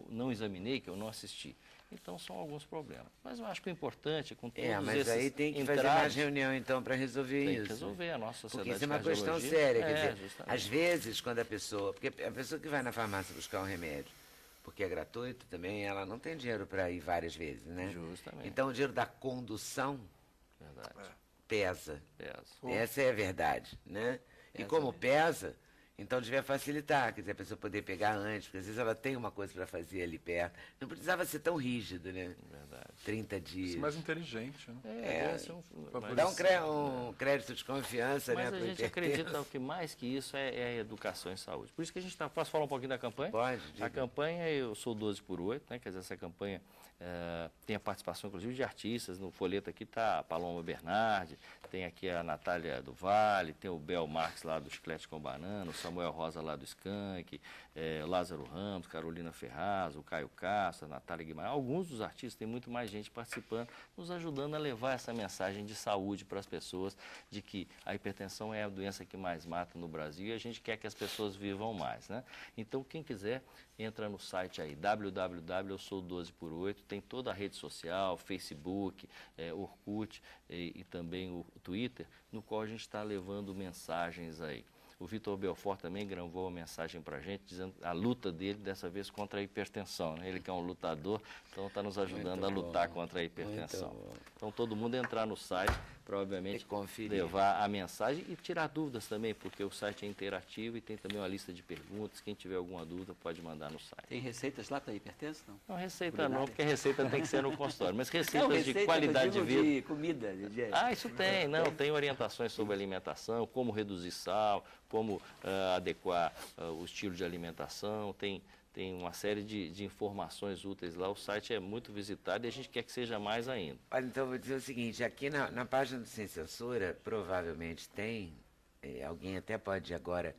D: não examinei, que eu não assisti. Então, são alguns problemas. Mas eu acho que o importante, com todos
A: mas
D: esses
A: aí tem que fazer
D: entraves,
A: mais reunião, então, para resolver isso.
D: tem que resolver a nossa sociedade.
A: Porque isso é uma
D: de
A: questão
D: cardiologia.
A: séria. Quer dizer,
D: justamente.
A: às vezes, quando a pessoa... Porque a pessoa que vai na farmácia buscar um remédio, porque é gratuito também, ela não tem dinheiro para ir várias vezes, né?
D: Justamente.
A: Então, o dinheiro da condução
D: Verdade.
A: pesa.
D: Pesa.
A: Essa é a verdade, né? E como pesa, então devia facilitar, quer dizer, a pessoa poder pegar antes, porque às vezes ela tem uma coisa para fazer ali perto. Não precisava ser tão rígido, né?
D: Verdade.
A: 30 dias.
F: Isso é mais inteligente, né?
D: Deve ser
A: Dá um crédito de confiança,
D: mas
A: né?
D: a gente acredita que mais que isso é a educação em saúde. Por isso que a gente está... Posso falar um pouquinho da campanha?
A: Pode,
D: A
A: diga.
D: campanha Eu Sou 12 por 8, né? Quer dizer, essa campanha tem a participação, inclusive, de artistas. No folheto aqui está a Paloma Bernardi, tem aqui a Natália do Vale, tem o Bel Marques lá do Chiclete com Banana, o Samuel Rosa lá do Skank, Lázaro Ramos, Carolina Ferraz, o Caio Castro, a Natália Guimarães. Alguns dos artistas, tem muito mais gente participando, nos ajudando a levar essa mensagem de saúde para as pessoas, de que a hipertensão é a doença que mais mata no Brasil e a gente quer que as pessoas vivam mais, né? Então, quem quiser, entra no site aí, www.eusou12por8, tem toda a rede social, Facebook, Orkut e também o Twitter, no qual a gente está levando mensagens aí. O Vitor Belfort também gravou uma mensagem para a gente, dizendo a luta dele, dessa vez, contra a hipertensão, né? Ele que é um lutador, então está nos ajudando a lutar contra a hipertensão. Então, todo mundo entrar no site, provavelmente levar a mensagem e tirar dúvidas também, porque o site é interativo e tem também uma lista de perguntas. Quem tiver alguma dúvida pode mandar no site.
C: Tem receitas lá para hipertenso? Não,
D: não receita não, porque a receita tem que ser no consultório, mas receitas
C: receita,
D: de qualidade de vida.
C: De comida, de dieta.
D: Ah, isso tem, tem orientações sobre alimentação, como reduzir sal, como adequar o estilo de alimentação, tem uma série de informações úteis lá. O site é muito visitado e a gente quer que seja mais ainda.
A: Olha, então eu vou dizer o seguinte, aqui na página do Sem Censura, provavelmente tem, alguém até pode agora,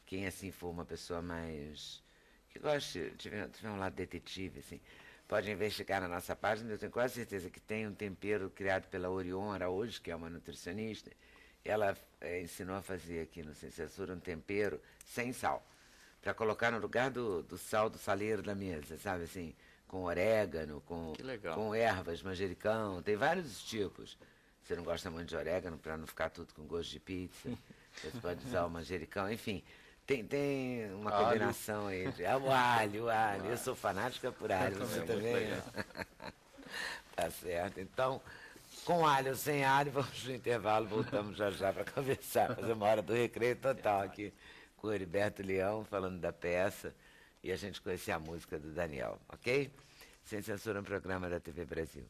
A: quem assim for uma pessoa mais, que gosta, tiver um lado detetive, assim, pode investigar na nossa página. Eu tenho quase certeza que tem um tempero criado pela Orion Araújo, que é uma nutricionista. Ela ensinou a fazer aqui no Sem Censura um tempero sem sal, para colocar no lugar do sal do saleiro da mesa, sabe assim, com orégano, com ervas, manjericão, tem vários tipos. Você não gosta muito de orégano, para não ficar tudo com gosto de pizza, você pode usar o manjericão, enfim, tem uma combinação aí. O alho. Eu sou fanática por alho, você também? Tá certo, então, com alho ou sem alho, vamos no intervalo, voltamos já para conversar, fazer uma hora do recreio total aqui com o Heriberto Leão, falando da peça, e a gente conhecer a música do Daniel, ok? Sem Censura, um programa da TV Brasil.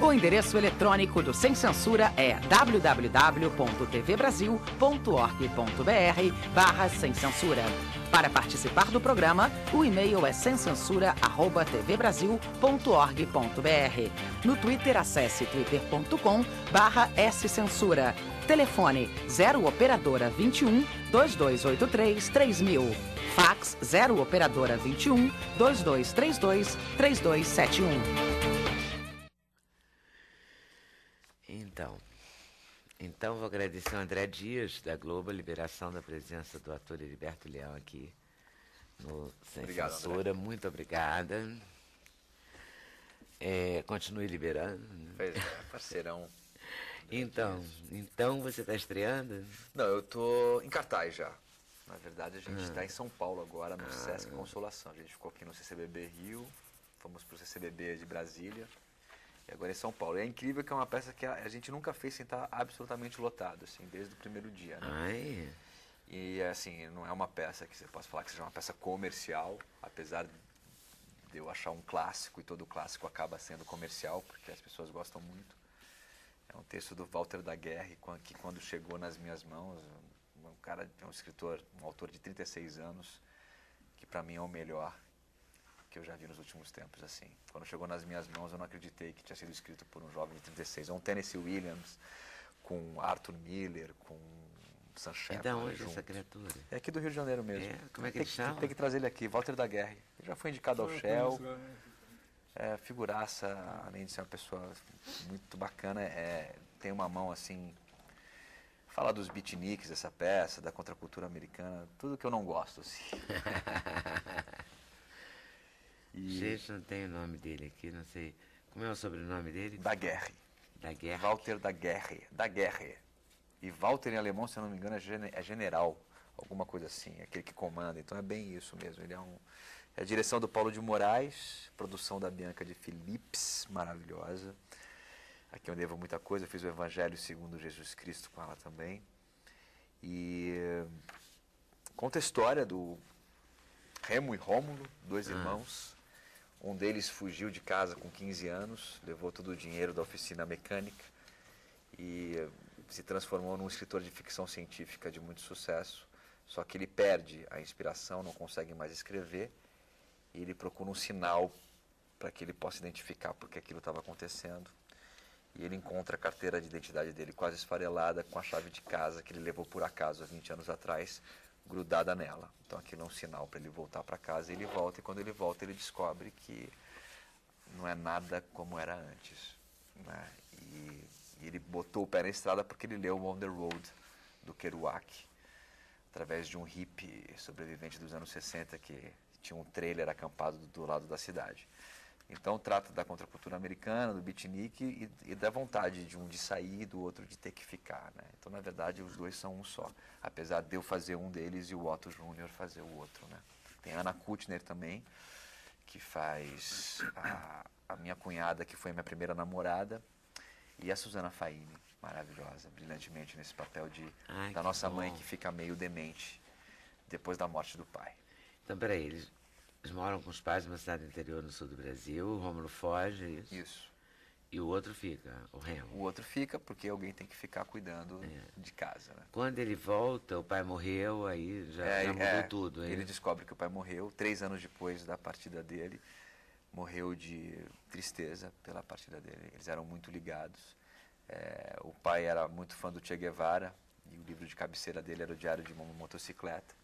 E: O endereço eletrônico do Sem Censura é www.tvbrasil.org.br/sem censura. Para participar do programa, o e-mail é semcensura@tvbrasil.org.br. No Twitter, acesse twitter.com/scensura. Telefone 0 operadora 21 2283 3000. Fax 0 operadora 21 2232 3271.
A: Então vou agradecer ao André Dias, da Globo, a liberação da presença do ator Heriberto Leão aqui no Sem Censura. André. Muito obrigada. Continue liberando.
B: Pois é, parceirão.
A: Então você está estreando?
B: Não, eu estou em cartaz já. Na verdade, a gente está em São Paulo agora, no Sesc Consolação. A gente ficou aqui no CCBB Rio, fomos para o CCBB de Brasília. E agora em São Paulo. É incrível que é uma peça que a gente nunca fez sem estar absolutamente lotado, assim, desde o primeiro dia, né?
A: Ai.
B: E, assim, não é uma peça que você possa falar que seja uma peça comercial, apesar de eu achar um clássico, e todo clássico acaba sendo comercial, porque as pessoas gostam muito. É um texto do Walter Daguerre, que quando chegou nas minhas mãos, um escritor, um autor de 36 anos, que para mim é o melhor que eu já vi nos últimos tempos, assim. Quando chegou nas minhas mãos, eu não acreditei que tinha sido escrito por um jovem de 36. É um Tennessee Williams, com Arthur Miller, com Sam Shepard.
A: É da onde essa criatura?
B: É aqui do Rio de Janeiro mesmo.
A: Como é que ele chama?
B: Tem que trazer ele aqui, Walter Daguerre. Ele já foi indicado ao Shell. Figuraça, além de ser uma pessoa muito bacana, tem uma mão, assim, Fala dos beatniks dessa peça, da contracultura americana, tudo que eu não gosto, assim.
A: Gente, não tem o nome dele aqui, não sei. Como é o sobrenome dele?
B: Daguerre.
A: Daguerre.
B: Walter Daguerre. Daguerre. E Walter em alemão, se eu não me engano, é general, alguma coisa assim, aquele que comanda. Então é bem isso mesmo. Ele é a direção do Paulo de Moraes, produção da Bianca de Phillips, maravilhosa. Aqui eu devo muita coisa, eu fiz o Evangelho segundo Jesus Cristo com ela também. E conta a história do Remo e Rômulo, dois irmãos. Um deles fugiu de casa com 15 anos, levou todo o dinheiro da oficina mecânica e se transformou num escritor de ficção científica de muito sucesso. Só que ele perde a inspiração, não consegue mais escrever, e ele procura um sinal para que ele possa identificar porque aquilo estava acontecendo. E ele encontra a carteira de identidade dele quase esfarelada com a chave de casa que ele levou por acaso há 20 anos atrás, grudada nela. Então aquilo é um sinal para ele voltar para casa, e ele volta, e quando ele volta ele descobre que não é nada como era antes, né? E ele botou o pé na estrada porque ele leu On the Road, do Kerouac, através de um hippie sobrevivente dos anos 60 que tinha um trailer acampado do lado da cidade. Então trata da contracultura americana, do beatnik e da vontade de um de sair e do outro de ter que ficar, né? Então, na verdade, os dois são um só, apesar de eu fazer um deles e o Otto Júnior fazer o outro, né? Tem a Ana Kutner também, que faz a minha cunhada, que foi a minha primeira namorada, e a Susana Faini, maravilhosa, brilhantemente nesse papel da nossa mãe que fica meio demente depois da morte do pai.
A: Então, peraí, eles moram com os pais numa cidade interior no sul do Brasil, o Rômulo foge, é isso?
B: Isso.
A: E o outro fica, o Remo?
B: O outro fica porque alguém tem que ficar cuidando de casa, né?
A: Quando ele volta, o pai morreu, aí já mudou tudo.
B: Ele descobre que o pai morreu, 3 anos depois da partida dele, morreu de tristeza pela partida dele. Eles eram muito ligados. O pai era muito fã do Che Guevara, e o livro de cabeceira dele era o Diário de uma Motocicleta.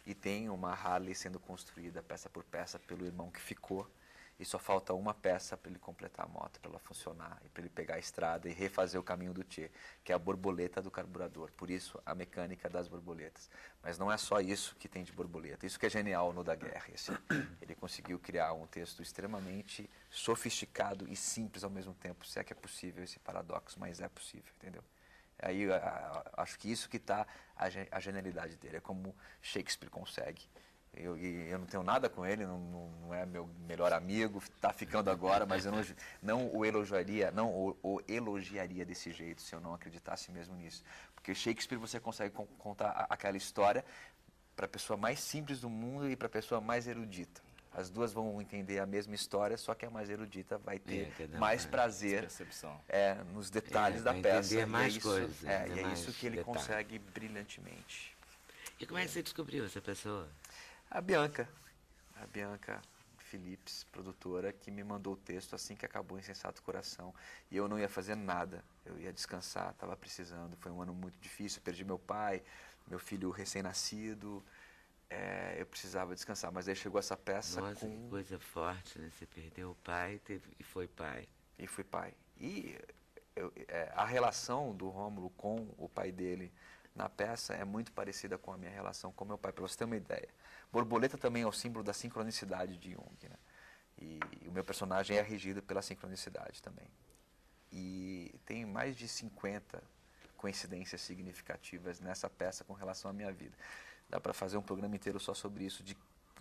B: E tem uma Harley sendo construída peça por peça pelo irmão que ficou, e só falta uma peça para ele completar a moto, para ela funcionar, e para ele pegar a estrada e refazer o caminho do Che, que é a borboleta do carburador. Por isso, a mecânica das borboletas. Mas não é só isso que tem de borboleta. Isso que é genial no Daguerre. Assim. Ele conseguiu criar um texto extremamente sofisticado e simples ao mesmo tempo, se é que é possível esse paradoxo, mas é possível, entendeu? Aí acho que isso que está a genialidade dele, é como Shakespeare consegue. Eu não tenho nada com ele, não é meu melhor amigo, está ficando agora, mas eu não o elogiaria desse jeito se eu não acreditasse mesmo nisso. Porque Shakespeare você consegue contar aquela história para a pessoa mais simples do mundo e para a pessoa mais erudita. As duas vão entender a mesma história, só que a mais erudita vai ter mais prazer nos detalhes da peça.
A: Entender mais coisas.
B: E é isso que ele consegue brilhantemente.
A: E como é que você descobriu essa pessoa?
B: A Bianca Phillips, produtora, que me mandou o texto assim que acabou Insensato Coração. E eu não ia fazer nada, eu ia descansar, estava precisando. Foi um ano muito difícil, perdi meu pai, meu filho recém-nascido. Eu precisava descansar, mas aí chegou essa peça.
A: Nossa, que coisa forte, né? Você perdeu o pai e foi pai.
B: E fui pai. E a relação do Rômulo com o pai dele na peça é muito parecida com a minha relação com meu pai, para você ter uma ideia. Borboleta também é o símbolo da sincronicidade de Jung, né? E o meu personagem é regido pela sincronicidade também. E tem mais de 50 coincidências significativas nessa peça com relação à minha vida. Dá para fazer um programa inteiro só sobre isso, de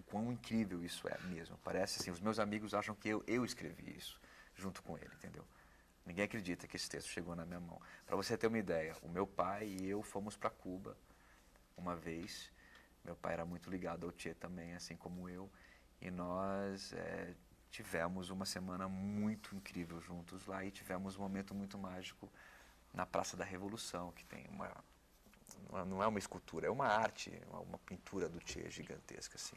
B: quão incrível isso é mesmo. Parece assim, os meus amigos acham que eu escrevi isso junto com ele, entendeu? Ninguém acredita que esse texto chegou na minha mão. Para você ter uma ideia, o meu pai e eu fomos para Cuba uma vez. Meu pai era muito ligado ao Che também, assim como eu. E nós tivemos uma semana muito incrível juntos lá e tivemos um momento muito mágico na Praça da Revolução, que tem não é uma escultura, é uma arte, uma pintura do Che gigantesca, assim.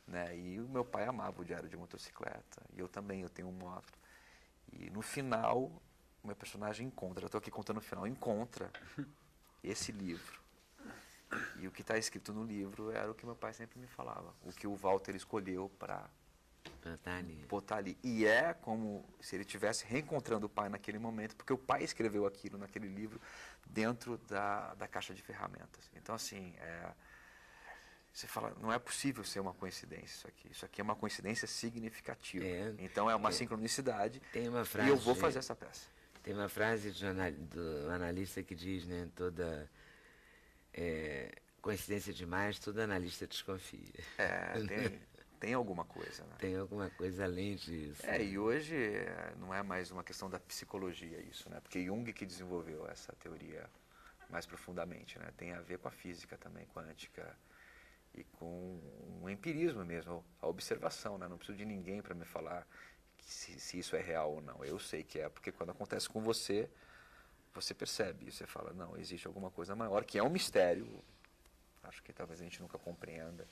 B: Né? E o meu pai amava o Diário de Motocicleta, e eu também, eu tenho moto. E no final, o meu personagem encontra, eu estou aqui contando o final, encontra esse livro. E o que está escrito no livro era o que meu pai sempre me falava, o que o Walter escolheu para Tá ali. E é como se ele estivesse reencontrando o pai naquele momento, porque o pai escreveu aquilo naquele livro dentro da caixa de ferramentas. Então, assim, você fala, não é possível ser uma coincidência isso aqui. Isso aqui é uma coincidência significativa. Então, é uma sincronicidade.
A: Tem uma frase,
B: e eu vou fazer essa peça.
A: Tem uma frase do analista que diz, né, toda coincidência demais, todo analista desconfia.
B: Tem alguma coisa, né?
A: Tem alguma coisa além disso.
B: E hoje não é mais uma questão da psicologia isso, né? Porque Jung que desenvolveu essa teoria mais profundamente, né? Tem a ver com a física também quântica e com um empirismo mesmo, a observação, né? Não preciso de ninguém para me falar se isso é real ou não. Eu sei que é, porque quando acontece com você, você percebe e você fala, não, existe alguma coisa maior, que é um mistério. Acho que talvez a gente nunca compreenda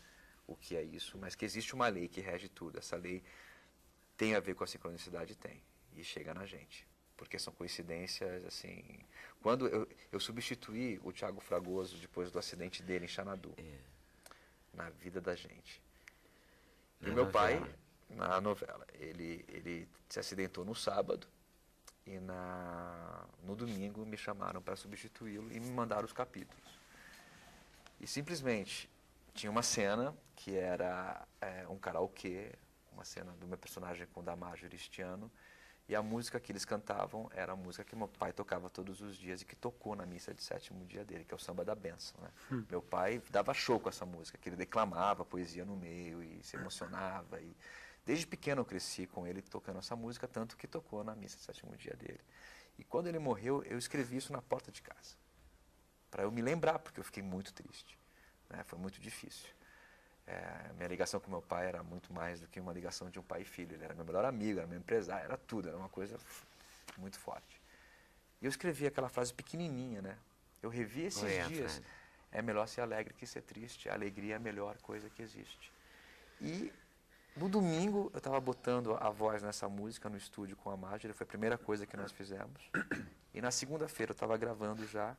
B: o que é isso, mas que existe uma lei que rege tudo. Essa lei tem a ver com a sincronicidade? Tem. E chega na gente. Porque são coincidências, assim... Quando eu substituí o Thiago Fragoso depois do acidente dele em Xanadu, na vida da gente. E o meu pai, na novela, ele se acidentou no sábado e no domingo me chamaram para substituí-lo e me mandaram os capítulos. E simplesmente tinha uma cena que era um karaokê, uma cena do meu personagem com o Damásio Aristiano, e a música que eles cantavam era a música que meu pai tocava todos os dias e que tocou na missa de 7º dia dele, que é o Samba da Bênção, né? Meu pai dava show com essa música, que ele declamava poesia no meio e se emocionava. E desde pequeno eu cresci com ele tocando essa música, tanto que tocou na missa de 7º dia dele. E quando ele morreu, eu escrevi isso na porta de casa, para eu me lembrar, porque eu fiquei muito triste, né? Foi muito difícil. Minha ligação com meu pai era muito mais do que uma ligação de um pai e filho. Ele era meu melhor amigo, era meu empresário, era tudo, era uma coisa muito forte. E eu escrevi aquela frase pequenininha, né? Eu revi esses dias. É melhor ser alegre que ser triste. A alegria é a melhor coisa que existe. E no domingo eu estava botando a voz nessa música no estúdio com a Marjorie, foi a primeira coisa que nós fizemos. E na segunda-feira eu estava gravando já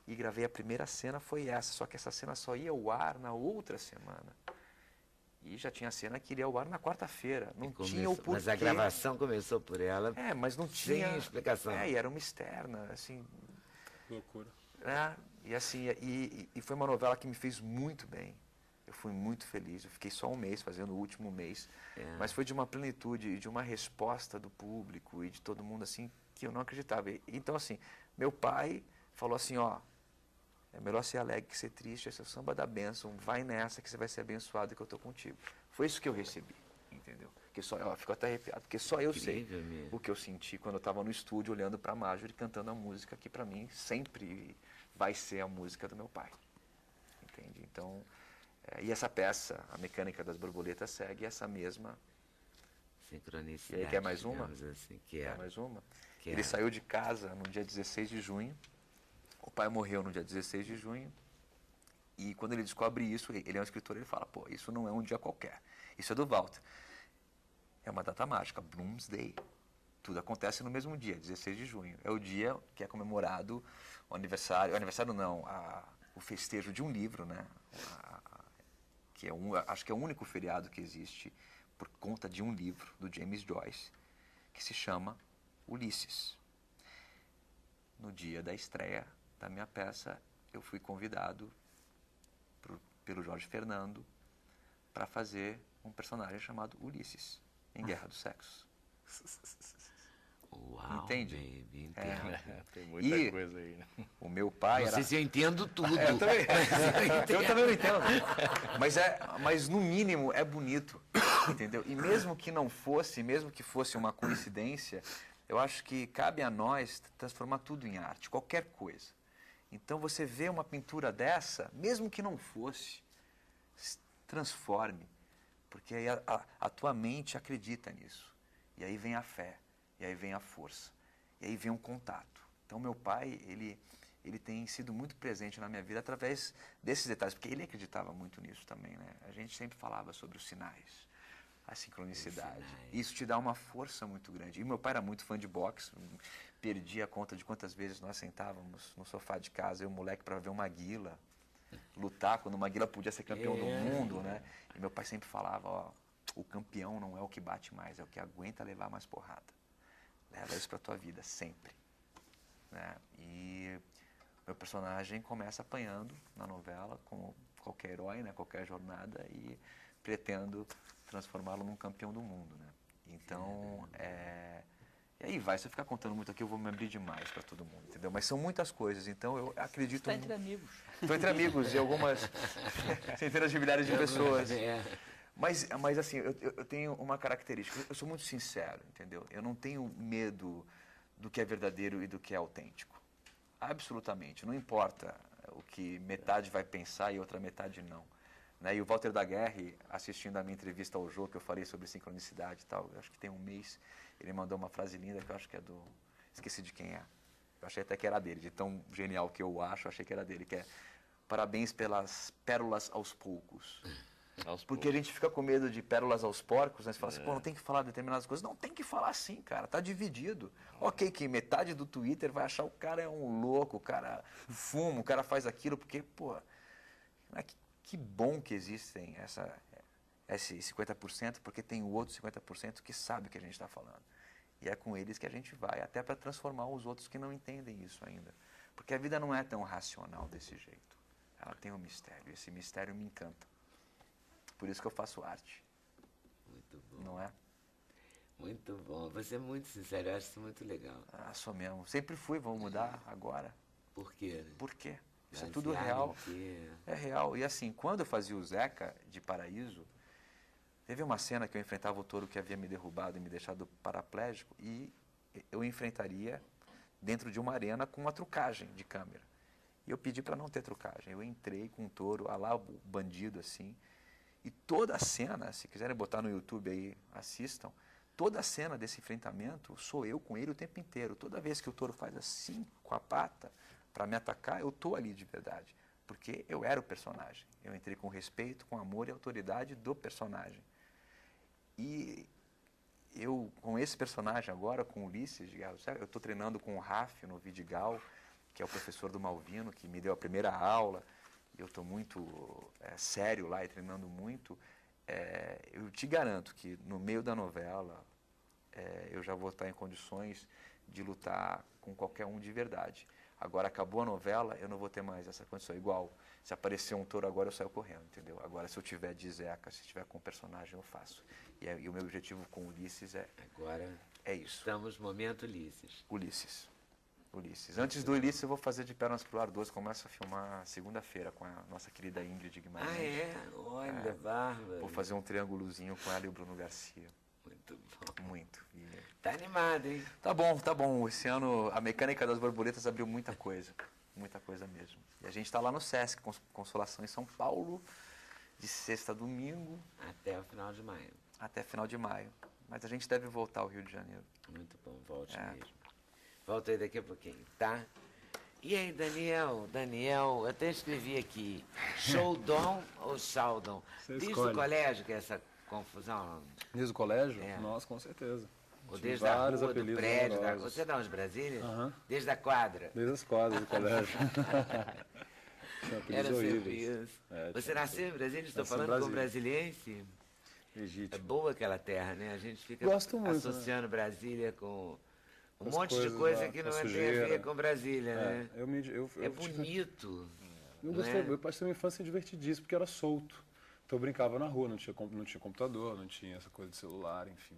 B: e gravei a primeira cena, foi essa. Só que essa cena só ia ao ar na outra semana. E já tinha cena que iria ao ar na quarta-feira. Não tinha o porquê.
A: Mas a gravação começou por ela.
B: Mas não tinha.
A: Sem explicação.
B: E era uma externa, assim.
F: Loucura.
B: E assim, e foi uma novela que me fez muito bem. Eu fui muito feliz. Eu fiquei só um mês fazendo o último mês. Mas foi de uma plenitude e de uma resposta do público e de todo mundo assim que eu não acreditava. Então assim, meu pai falou assim, é melhor ser alegre que ser triste, esse é o Samba da Bênção, vai nessa que você vai ser abençoado que eu estou contigo. Foi isso que eu recebi, entendeu? Que eu fico até arrepiado, porque só eu sei o que eu senti quando eu estava no estúdio olhando para a Marjorie cantando a música que para mim sempre vai ser a música do meu pai, entende? Então, e essa peça, A Mecânica das Borboletas, segue essa mesma
A: sincronicidade.
B: E aí quer mais uma?
A: Assim,
B: quer mais uma? Ele saiu de casa no dia 16 de junho, o pai morreu no dia 16 de junho, e quando ele descobre isso, ele é um escritor, ele fala, pô, isso não é um dia qualquer, isso é do Walter. É uma data mágica, Bloomsday. Tudo acontece no mesmo dia, 16 de junho. É o dia que é comemorado o aniversário não, o festejo de um livro, né? Que acho que é o único feriado que existe por conta de um livro do James Joyce, que se chama Ulisses. No dia da estreia da minha peça, eu fui convidado pelo Jorge Fernando para fazer um personagem chamado Ulisses, em Guerra dos Sexos.
A: Uau,
B: entende?
A: Baby, entendo.
D: Tem muita coisa aí, né?
B: O meu pai
A: Não sei se eu entendo tudo.
B: Eu também. Eu também não entendo. Mas no mínimo é bonito, entendeu? E mesmo que não fosse, mesmo que fosse uma coincidência, eu acho que cabe a nós transformar tudo em arte, qualquer coisa. Então você vê uma pintura dessa, mesmo que não fosse, transforme, porque aí a tua mente acredita nisso. E aí vem a fé, e aí vem a força, e aí vem um contato. Então meu pai, ele tem sido muito presente na minha vida através desses detalhes, porque ele acreditava muito nisso também, né? A gente sempre falava sobre os sinais, a sincronicidade. Isso te dá uma força muito grande. E meu pai era muito fã de boxe, perdi a conta de quantas vezes nós sentávamos no sofá de casa, eu moleque, para ver o Maguila lutar, quando o Maguila podia ser campeão do mundo, né? E meu pai sempre falava, O campeão não é o que bate mais, é o que aguenta levar mais porrada. Leva isso pra tua vida, sempre. Né? E meu personagem começa apanhando na novela, como qualquer herói, né? Qualquer jornada, e pretendo transformá-lo num campeão do mundo. Né? Então, e aí vai, se eu ficar contando muito aqui, eu vou me abrir demais para todo mundo, entendeu? Mas são muitas coisas, então eu acredito...
C: Está entre amigos.
B: Estou entre amigos e algumas centenas de milhares de pessoas. Mas assim, eu tenho uma característica, eu sou muito sincero, entendeu? Eu não tenho medo do que é verdadeiro e do que é autêntico. Absolutamente, não importa o que metade vai pensar e outra metade não. Né? E o Walter Daguerre, assistindo a minha entrevista ao Jô, que eu falei sobre sincronicidade e tal, eu acho que tem um mês, ele mandou uma frase linda que eu acho que é do... Esqueci de quem é. Eu achei até que era dele, de tão genial que eu acho, achei que era dele, que é: parabéns pelas pérolas aos poucos. Porque a gente fica com medo de pérolas aos porcos, né? Você fala assim, pô, não tem que falar determinadas coisas. Não, tem que falar sim, cara, tá dividido. Ok, que metade do Twitter vai achar o cara é um louco, o cara fuma, o cara faz aquilo, porque, pô, que bom que existem esse 50%, porque tem o outro 50% que sabe o que a gente está falando. E é com eles que a gente vai, até para transformar os outros que não entendem isso ainda. Porque a vida não é tão racional desse jeito. Ela tem um mistério, e esse mistério me encanta. Por isso que eu faço arte.
A: Muito bom.
B: Não é?
A: Muito bom. Você é muito sincero, eu acho isso muito legal.
B: Ah, sou mesmo. Sempre fui, vou mudar agora.
A: Por quê?
B: Por quê? Isso é
A: Já
B: tudo
A: enfiaram
B: real.
A: que-
B: É real. E assim, quando eu fazia o Zeca de Paraíso, teve uma cena que eu enfrentava o touro que havia me derrubado e me deixado paraplégico, e eu enfrentaria dentro de uma arena com uma trucagem de câmera. E eu pedi para não ter trucagem. Eu entrei com um touro, lá o bandido assim, e toda a cena, se quiserem botar no YouTube aí, assistam, toda a cena desse enfrentamento sou eu com ele o tempo inteiro. Toda vez que o touro faz assim, com a pata, para me atacar, eu estou ali de verdade. Porque eu era o personagem. Eu entrei com respeito, com amor e autoridade do personagem. E eu, com esse personagem agora, com o Ulisses, eu estou treinando com o Raf no Vidigal, que é o professor do Malvino, que me deu a primeira aula. Eu estou muito sério lá e treinando muito. Eu te garanto que no meio da novela eu já vou estar em condições de lutar com qualquer um de verdade. Agora acabou a novela, eu não vou ter mais essa condição. Igual, se aparecer um touro agora, eu saio correndo, entendeu? Agora, se eu tiver de Zeca, se tiver com personagem, eu faço. E o meu objetivo com o Ulisses
A: Agora
B: é isso.
A: estamos no momento Ulisses.
B: Ulisses. Antes do Ulisses, eu vou fazer De Pernas pro Ar 2. Começo a filmar segunda-feira com a nossa querida Ingrid Guimarães.
A: Ah, é? Olha, bárbaro.
B: Vou fazer um triângulozinho com ela e o Bruno Garcia.
A: Muito bom.
B: Muito.
A: Tá animado, hein?
B: Tá bom. Esse ano a Mecânica das Borboletas abriu muita coisa. Muita coisa mesmo. E a gente está lá no Sesc, Consolação em São Paulo, de sexta a domingo.
A: Até o final de maio.
B: Até final de maio. Mas a gente deve voltar ao Rio de Janeiro.
A: Muito bom, volte mesmo. Volto aí daqui a pouquinho, tá? E aí, Daniel, eu até escrevi aqui, Sheldon ou Sheldon? Desde o colégio que é essa confusão?
F: Desde o colégio? Nossa, com certeza.
A: Ou desde a rua, do prédio, você é da onde, Brasília? Desde a quadra?
F: Desde as quadras do colégio.
A: Era sempre isso. Você nasceu em Brasília? Estou falando com brasiliense?
F: Legítimo.
A: É boa aquela terra, né? A gente fica associando Brasília com um monte de coisa que não tem a ver com Brasília, né?
F: É
A: bonito.
F: Eu gostei, eu passei uma infância divertidíssima, porque era solto. Então eu brincava na rua, não tinha computador, não tinha essa coisa de celular, enfim.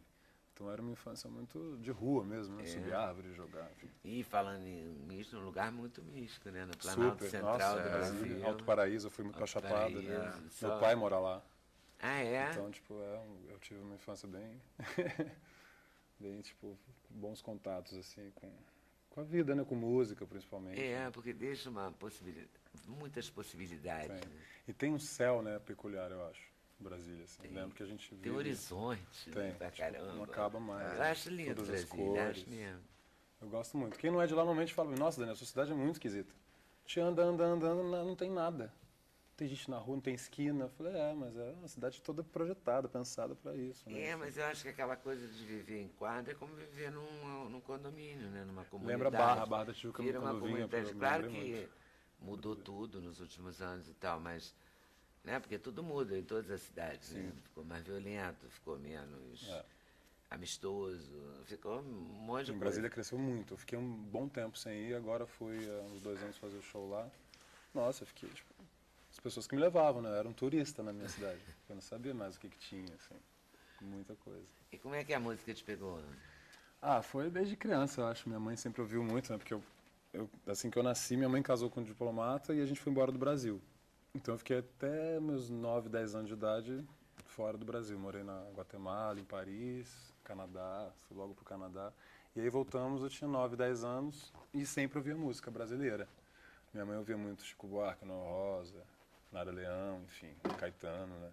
F: Então era uma infância muito de rua mesmo, né? Subir árvore, jogar, enfim.
A: E falando nisso, um lugar muito místico, né? No Planalto Central do Brasil.
F: Alto Paraíso, eu fui muito pra Chapada, né? Meu pai mora lá.
A: Ah, é?
F: Então, tipo, eu tive uma infância bem, bem, tipo, bons contatos, assim, com a vida, né? Com música, principalmente.
A: Porque deixa muitas possibilidades.
F: Né? E tem um céu, né, peculiar, eu acho, Brasília, assim. Lembro que a gente vive...
A: Tem horizonte, né, pra caramba.
F: Não acaba mais.
A: Eu acho lindo Brasília, acho mesmo.
F: Eu gosto muito. Quem não é de lá, normalmente fala, nossa, Daniel, a sua cidade é muito esquisita. A gente anda, não tem nada. Tem gente na rua, não tem esquina. Eu falei, mas é uma cidade toda projetada, pensada para isso. Né?
A: Mas eu acho que aquela coisa de viver em quadra é como viver num condomínio, né? Numa comunidade.
F: Lembra Barra da Tijuca,
A: quando eu vinha. Claro que mudou tudo nos últimos anos e tal, mas né? Porque tudo muda em todas as cidades, né? Ficou mais violento, ficou menos amistoso, ficou um monte de
F: Em
A: coisa.
F: Brasília cresceu muito. Eu fiquei um bom tempo sem ir, agora fui há uns 2 anos fazer o show lá. Nossa, eu fiquei, tipo, as pessoas que me levavam, né? Eu era um turista na minha cidade. Eu não sabia mais o que tinha, assim, muita coisa.
A: E como é que a música te pegou?
F: Ah, foi desde criança, eu acho. Minha mãe sempre ouviu muito, né? Porque assim que eu nasci, minha mãe casou com um diplomata e a gente foi embora do Brasil. Então eu fiquei até meus 9, 10 anos de idade fora do Brasil. Morei na Guatemala, em Paris, Canadá, fui logo pro Canadá. E aí voltamos, eu tinha 9, 10 anos e sempre ouvia música brasileira. Minha mãe ouvia muito Chico Buarque, Noel Rosa, Nara Leão, enfim, Caetano, né?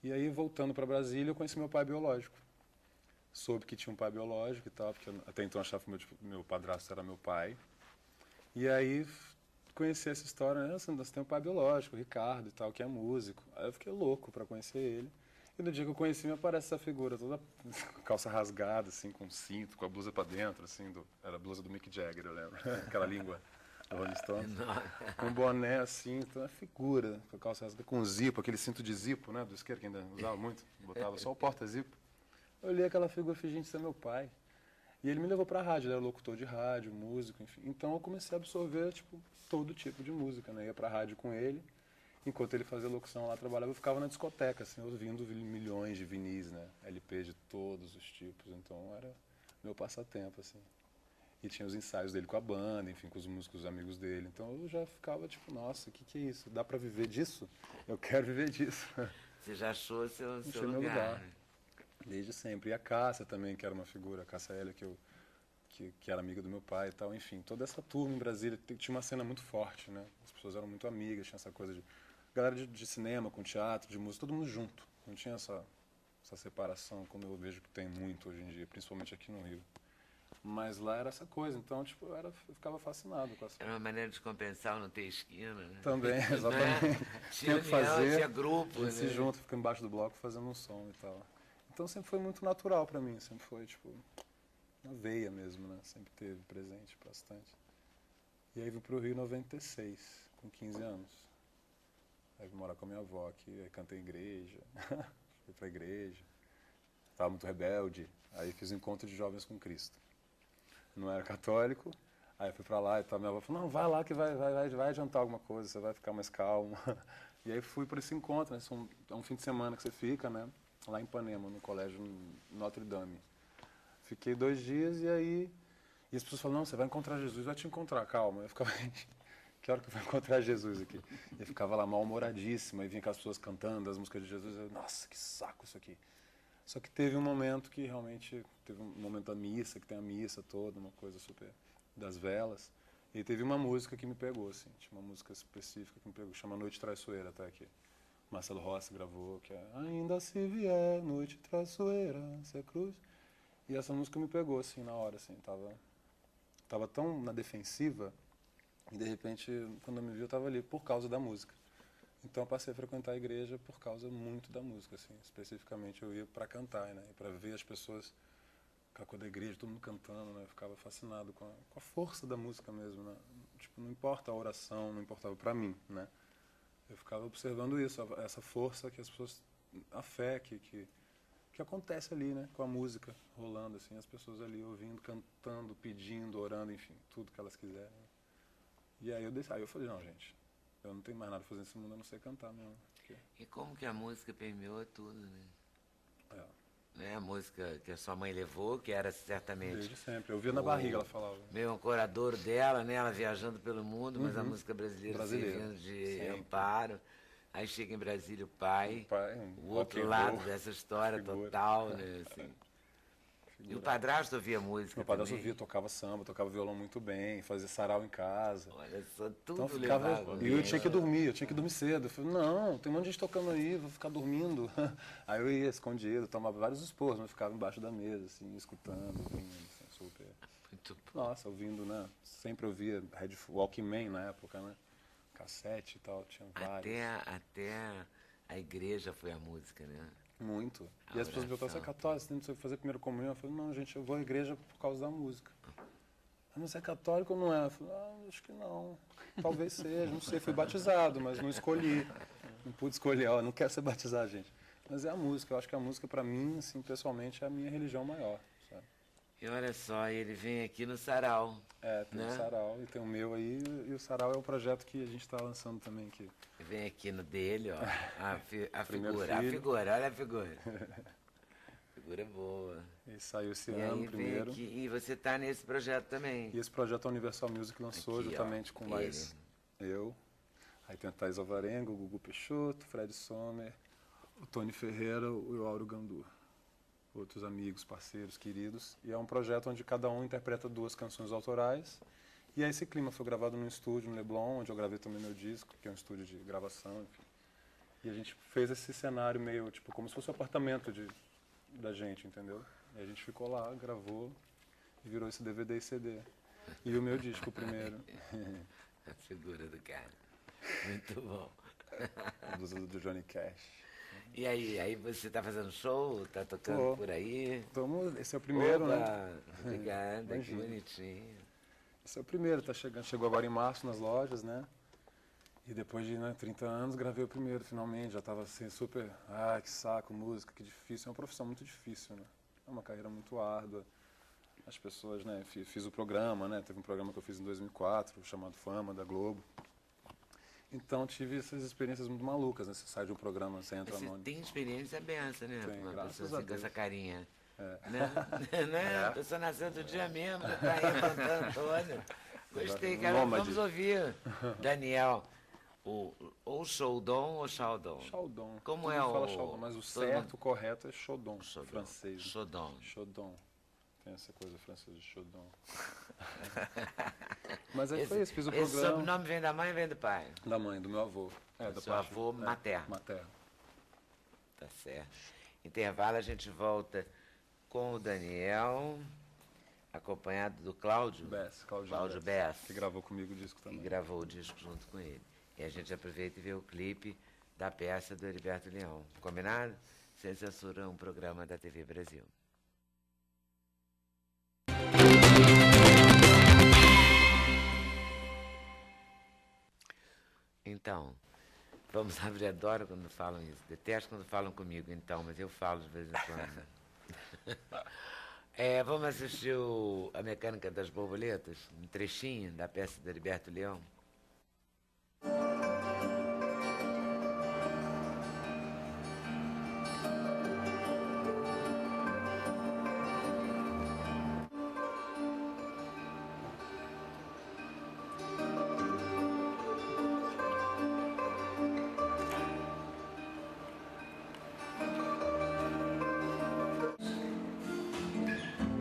F: E aí, voltando para Brasília, eu conheci meu pai biológico. Soube que tinha um pai biológico e tal, porque até então eu achava que meu padrasto era meu pai. E aí, conheci essa história, né? Você tem um pai biológico, o Ricardo e tal, que é músico. Aí eu fiquei louco para conhecer ele. E no dia que eu conheci, me aparece essa figura toda calça rasgada, assim, com cinto, com a blusa para dentro, assim, era a blusa do Mick Jagger, eu lembro. Aquela língua do Rolling Stones. Com um boné, assim, então a figura, com a calça rasgada, com zipo, aquele cinto de zipo, né, do isqueiro, que ainda usava muito, botava só o porta-zipo. Eu olhei aquela figura e falei, gente, isso é meu pai. E ele me levou para a rádio, ele era locutor de rádio, músico, enfim. Então eu comecei a absorver, tipo, todo tipo de música, né? Ia para a rádio com ele, enquanto ele fazia locução lá, trabalhava, eu ficava na discoteca, assim, ouvindo milhões de vinis, né? LP de todos os tipos, então era meu passatempo, assim. E tinha os ensaios dele com a banda, enfim, com os músicos amigos dele. Então eu já ficava tipo, nossa, o que é isso? Dá para viver disso? Eu quero viver disso.
A: Você já achou seu
F: Meu
A: lugar. Né?
F: Desde sempre. E a Cássia também, que era uma figura, a Cássia Eller, que era amiga do meu pai e tal. Enfim, toda essa turma em Brasília tinha uma cena muito forte, né? As pessoas eram muito amigas, tinha essa coisa de... Galera de cinema, com teatro, de música, todo mundo junto. Não tinha essa separação, como eu vejo que tem muito hoje em dia, principalmente aqui no Rio. Mas lá era essa coisa, então, tipo, eu ficava fascinado com essa...
A: Era uma maneira de compensar não ter esquina, né?
F: Também, exatamente.
A: Tinha
F: Tinha que fazer,
A: tinha grupo,
F: a gente se
A: né?
F: junta, fica embaixo do bloco fazendo um som e tal. Então sempre foi muito natural pra mim, sempre foi, tipo, na veia mesmo, né? Sempre teve presente bastante. E aí vim pro Rio em 96, com 15 anos. Aí vim morar com a minha avó aqui, aí cantei em igreja, fui pra igreja, estava muito rebelde, aí fiz um encontro de jovens com Cristo. Não era católico, aí eu fui pra lá e tal, minha avó falou, não, vai lá que vai adiantar alguma coisa, você vai ficar mais calmo. E aí fui para esse encontro, né? É um fim de semana que você fica, né? Lá em Ipanema, no colégio Notre Dame. Fiquei 2 dias e aí... E as pessoas falam, não, você vai encontrar Jesus, vai te encontrar, calma. Eu ficava, que hora que eu vou encontrar Jesus aqui? E eu ficava lá mal-humoradíssima, e vinha aquelas pessoas cantando as músicas de Jesus, e eu, nossa, que saco isso aqui. Só que teve um momento que realmente, teve um momento da missa, que tem a missa toda, uma coisa super das velas. E teve uma música que me pegou, assim, tinha uma música específica que me pegou, chama Noite Traiçoeira, até aqui. Marcelo Rossi gravou, que é Ainda se vier, noite traiçoeira, se é cruz. E essa música me pegou, assim, na hora, assim, tava tão na defensiva, e de repente, quando eu me vi, eu tava ali por causa da música. Então eu passei a frequentar a igreja por causa muito da música, assim. Especificamente eu ia para cantar, né? E para ver as pessoas com a cor da igreja, todo mundo cantando, né? Eu ficava fascinado com a força da música mesmo, né? Tipo, não importa a oração, não importava para mim, né? Eu ficava observando isso, essa força que as pessoas, a fé que acontece ali, né? Com a música rolando, assim, as pessoas ali ouvindo, cantando, pedindo, orando, enfim, tudo que elas quiserem. E aí eu falei, não, gente, eu não tenho mais nada a fazer nesse mundo, a não sei cantar mesmo. Porque...
A: E como que a música permeou tudo, né?
F: É.
A: Né? A música que a sua mãe levou, que era certamente...
F: Desde sempre. Eu via na barriga, ela falava.
A: Meio ancorador dela, né? Ela viajando pelo mundo, mas a música brasileira servindo de
F: sempre.
A: Amparo. Aí chega em Brasília o pai o outro
F: rock and
A: lado
F: roll,
A: dessa história
F: figura.
A: total, né? Assim. E o padrasto ouvia música
F: Meu padrasto
A: também?
F: ouvia, tocava samba, tocava violão muito bem, fazia sarau em casa.
A: Olha só, tudo
F: Então ficava...
A: levava.
F: E eu tinha que dormir cedo. Eu falei, não, tem um monte de gente tocando aí, vou ficar dormindo. Aí eu ia escondido, tomava vários esporros, mas ficava embaixo da mesa, assim, escutando, ouvindo, assim, super...
A: Muito bom.
F: Nossa, ouvindo, né? Sempre ouvia Walkman na época, né? Cassete e tal, tinha vários.
A: Até a igreja foi a música, né?
F: Muito.
A: A
F: E as pessoas me perguntavam, você é
A: oração.
F: católico, você tem que fazer primeira comunhão? Eu falei, não, gente, eu vou à igreja por causa da música. Mas você é católico ou não é? Eu falei, acho que não. Talvez seja, não sei, fui batizado, mas não escolhi. Não pude escolher, ó, não quero ser batizado, gente. Mas é a música, eu acho que a música, pra mim, assim, pessoalmente, é a minha religião maior, sabe?
A: E olha só, ele vem aqui no Sarau.
F: Tem
A: né?
F: o Sarau e tem o meu aí, e o Sarau é o projeto que a gente tá lançando também aqui.
A: Vem aqui no dele, ó. A
F: Primeiro
A: figura,
F: filho.
A: olha a figura. Figura boa.
F: E saiu esse
A: E
F: ano
A: aí vem
F: primeiro.
A: aqui, e você tá nesse projeto também.
F: E esse projeto a Universal Music lançou
A: Aqui, ó,
F: juntamente com mais eu. Aí tem a Thais Alvarenga, o Gugu Peixoto, o Fred Sommer, o Tony Ferreira e o Auro Gandu. Outros amigos, parceiros, queridos. E é um projeto onde cada um interpreta 2 canções autorais. E aí esse clima foi gravado num estúdio, no Leblon, onde eu gravei também meu disco, que é um estúdio de gravação, enfim. E a gente fez esse cenário meio, tipo, como se fosse um apartamento da gente, entendeu? E a gente ficou lá, gravou e virou esse DVD e CD. E o meu disco, o primeiro.
A: A figura do cara. Muito bom.
F: do Johnny Cash.
A: E aí você tá fazendo show? Tá tocando
F: Tô.
A: por aí?
F: Esse é o primeiro,
A: Opa,
F: né?
A: obrigada, que
F: Imagina.
A: bonitinho.
F: Esse é o primeiro, tá chegando, chegou agora em março nas lojas, né? E depois de 30 anos gravei o primeiro, finalmente. Já tava assim, super, que saco, música, que difícil. É uma profissão muito difícil, né? É uma carreira muito árdua. As pessoas, né? Fiz o programa, né? Teve um programa que eu fiz em 2004, chamado Fama, da Globo. Então tive essas experiências muito malucas, né? Você sai de um programa, você entra
A: Você
F: no...
A: tem experiência benção, né?
F: Tem,
A: Uma
F: graças
A: pessoa
F: a
A: assim, com
F: Deus.
A: essa carinha.
F: É.
A: Né? A pessoa nasceu do dia mesmo, já tá aí cantando Antônio. Gostei, cara.
F: Nômade.
A: Vamos ouvir, Daniel. Ou Chaudon ou Chaudon?
F: Chaudon.
A: Como
F: Todo
A: é
F: mundo fala
A: o...
F: Chaudon, mas o
A: todo
F: certo,
A: mundo-
F: o correto é Chaudon,
A: Chaudon.
F: francês. Né?
A: Chaudon.
F: Chaudon. Tem essa coisa francesa de Chaudon. Mas aí foi isso, fiz o
A: Esse
F: programa.
A: sobrenome vem da mãe ou vem do pai?
F: Da mãe, do meu avô.
A: Do
F: da
A: seu
F: parte-
A: avô materno.
F: Materno.
A: Tá certo. Intervalo, a gente volta com o Daniel, acompanhado do Cláudio. Cláudio Bess,
F: Que gravou comigo o disco
A: que
F: também.
A: gravou o disco junto com ele. E a gente aproveita e vê o clipe da peça do Heriberto Leão. Combinado? Sem Censura, um programa da TV Brasil. Então, vamos abrir. Adoro quando falam isso. Detesto quando falam comigo, então, mas eu falo de vez em quando. Vamos assistir A Mecânica das Borboletas, um trechinho da peça do Heriberto Leão.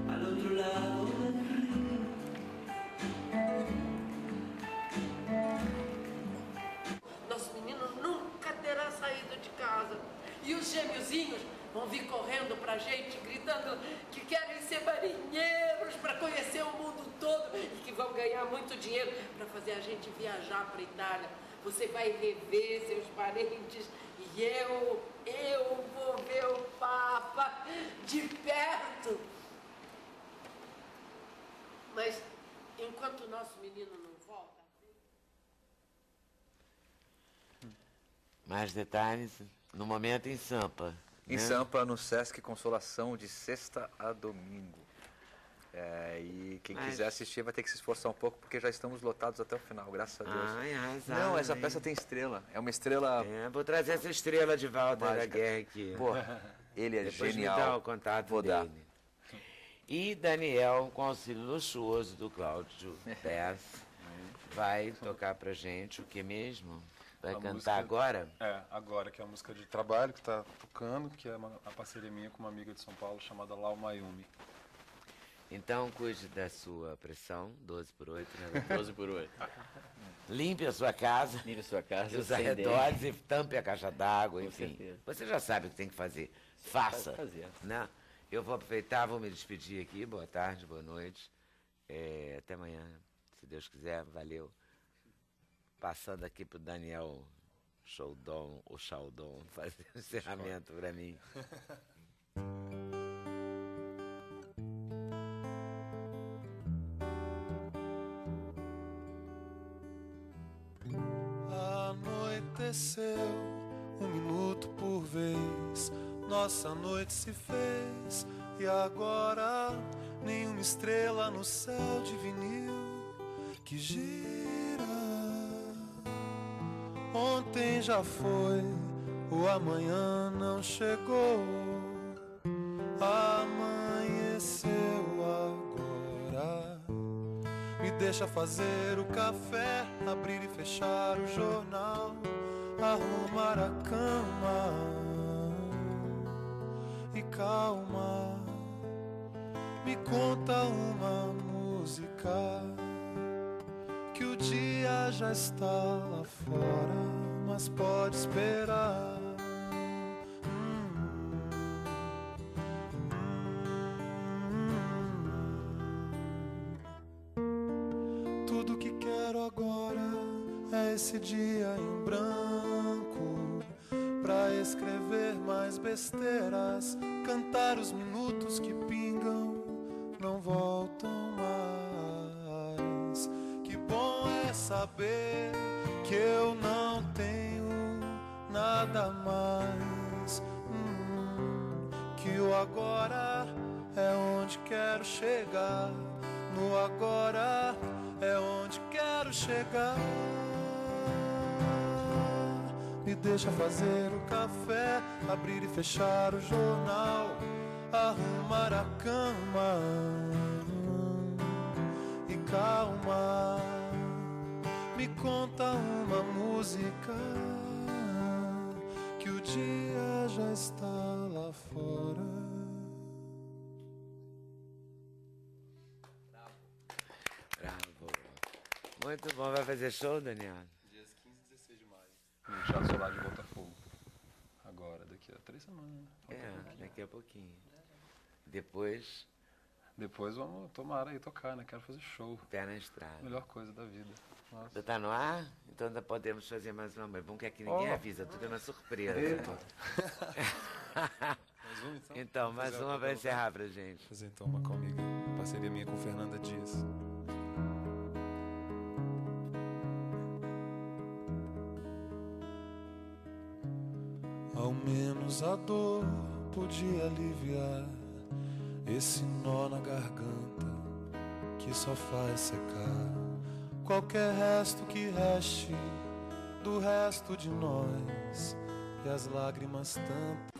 G: Al otro lado del río.
H: Nosso menino nunca terá saído de casa. E os gêmeozinhos vão vir correndo pra gente, gritando que querem ser marinheiros para conhecer o mundo todo e que vão ganhar muito dinheiro para fazer a gente viajar pra Itália. Você vai rever seus parentes e eu vou ver o Papa de perto. Mas enquanto o nosso menino não volta...
A: Mais detalhes no momento em Sampa.
B: Em
A: né?
B: Sampa, no Sesc Consolação, de sexta a domingo. E quem
A: Mas-
B: quiser assistir vai ter que se esforçar um pouco, porque já estamos lotados até o final, graças a Deus.
A: Ai, arrasaram,
B: Não, essa
A: hein?
B: peça tem estrela. É uma estrela...
A: Vou trazer essa estrela de volta da
B: Mágica.
A: guerra aqui.
B: Pô, ele é
A: Depois
B: genial.
A: me dá o contato
B: Vou
A: dele.
B: dar.
A: E Daniel, com auxílio luxuoso do Cláudio Bess, vai tocar pra gente o que mesmo? Vai
F: A
A: cantar
F: música-
A: agora?
F: Agora, que é uma música de trabalho que está tocando, que é a parceria minha com uma amiga de São Paulo chamada Lau Mayumi.
A: Então cuide da sua pressão, 12 por 8, né?
D: 12 por 8.
A: Limpe a sua casa,
D: Limpe a sua casa,
A: e os
D: sem
A: arredores e tampe a caixa d'água,
D: Com
A: enfim.
D: certeza.
A: Você já sabe o que tem que fazer. Faça.
D: fazer.
A: Né? Eu vou aproveitar, vou me despedir aqui. Boa tarde, boa noite. Até amanhã, se Deus quiser. Valeu. Passando aqui pro Daniel Chaudon, ou Chaudon, fazer o encerramento para mim.
I: Anoiteceu um minuto por vez. Nossa noite se fez e agora nenhuma estrela no céu de vinil que gira. Ontem já foi, o amanhã não chegou. Amanheceu agora. Me deixa fazer o café, abrir e fechar o jornal, arrumar a cama e calma. Me conta uma música, que o dia já está lá fora, mas pode esperar. Tudo que quero agora é esse dia em branco, pra escrever mais besteiras, cantar os minutos que pingam, não voltam mais. Que bom é saber que eu não tenho nada mais. Que o agora é onde quero chegar. No agora é onde quero chegar. Me deixa fazer o café, abrir e fechar o jornal, arrumar a cama e calma. Me conta uma música, que o dia já está lá fora.
A: Bravo. Muito bom. Vai fazer show, Daniel?
F: Dias 15 e 16 de maio. No Teatro Solar de Botafogo. Agora, daqui a 3 semanas, né?
A: Daqui a pouquinho. Depois,
F: vamos tomar aí tocar, né? Quero fazer show.
A: pé na estrada.
F: Melhor coisa da vida. Nossa.
A: Já tá no ar? Então ainda podemos fazer mais uma. É bom que aqui ninguém avisa, tudo é uma surpresa.
F: Mais uma, então?
A: Então, mais uma vai encerrar pra gente.
F: Vou fazer então uma comigo. Parceria minha com Fernanda Dias. Ao menos a dor podia aliviar esse nó na garganta que só faz secar qualquer resto que reste do resto de nós, e as lágrimas tantas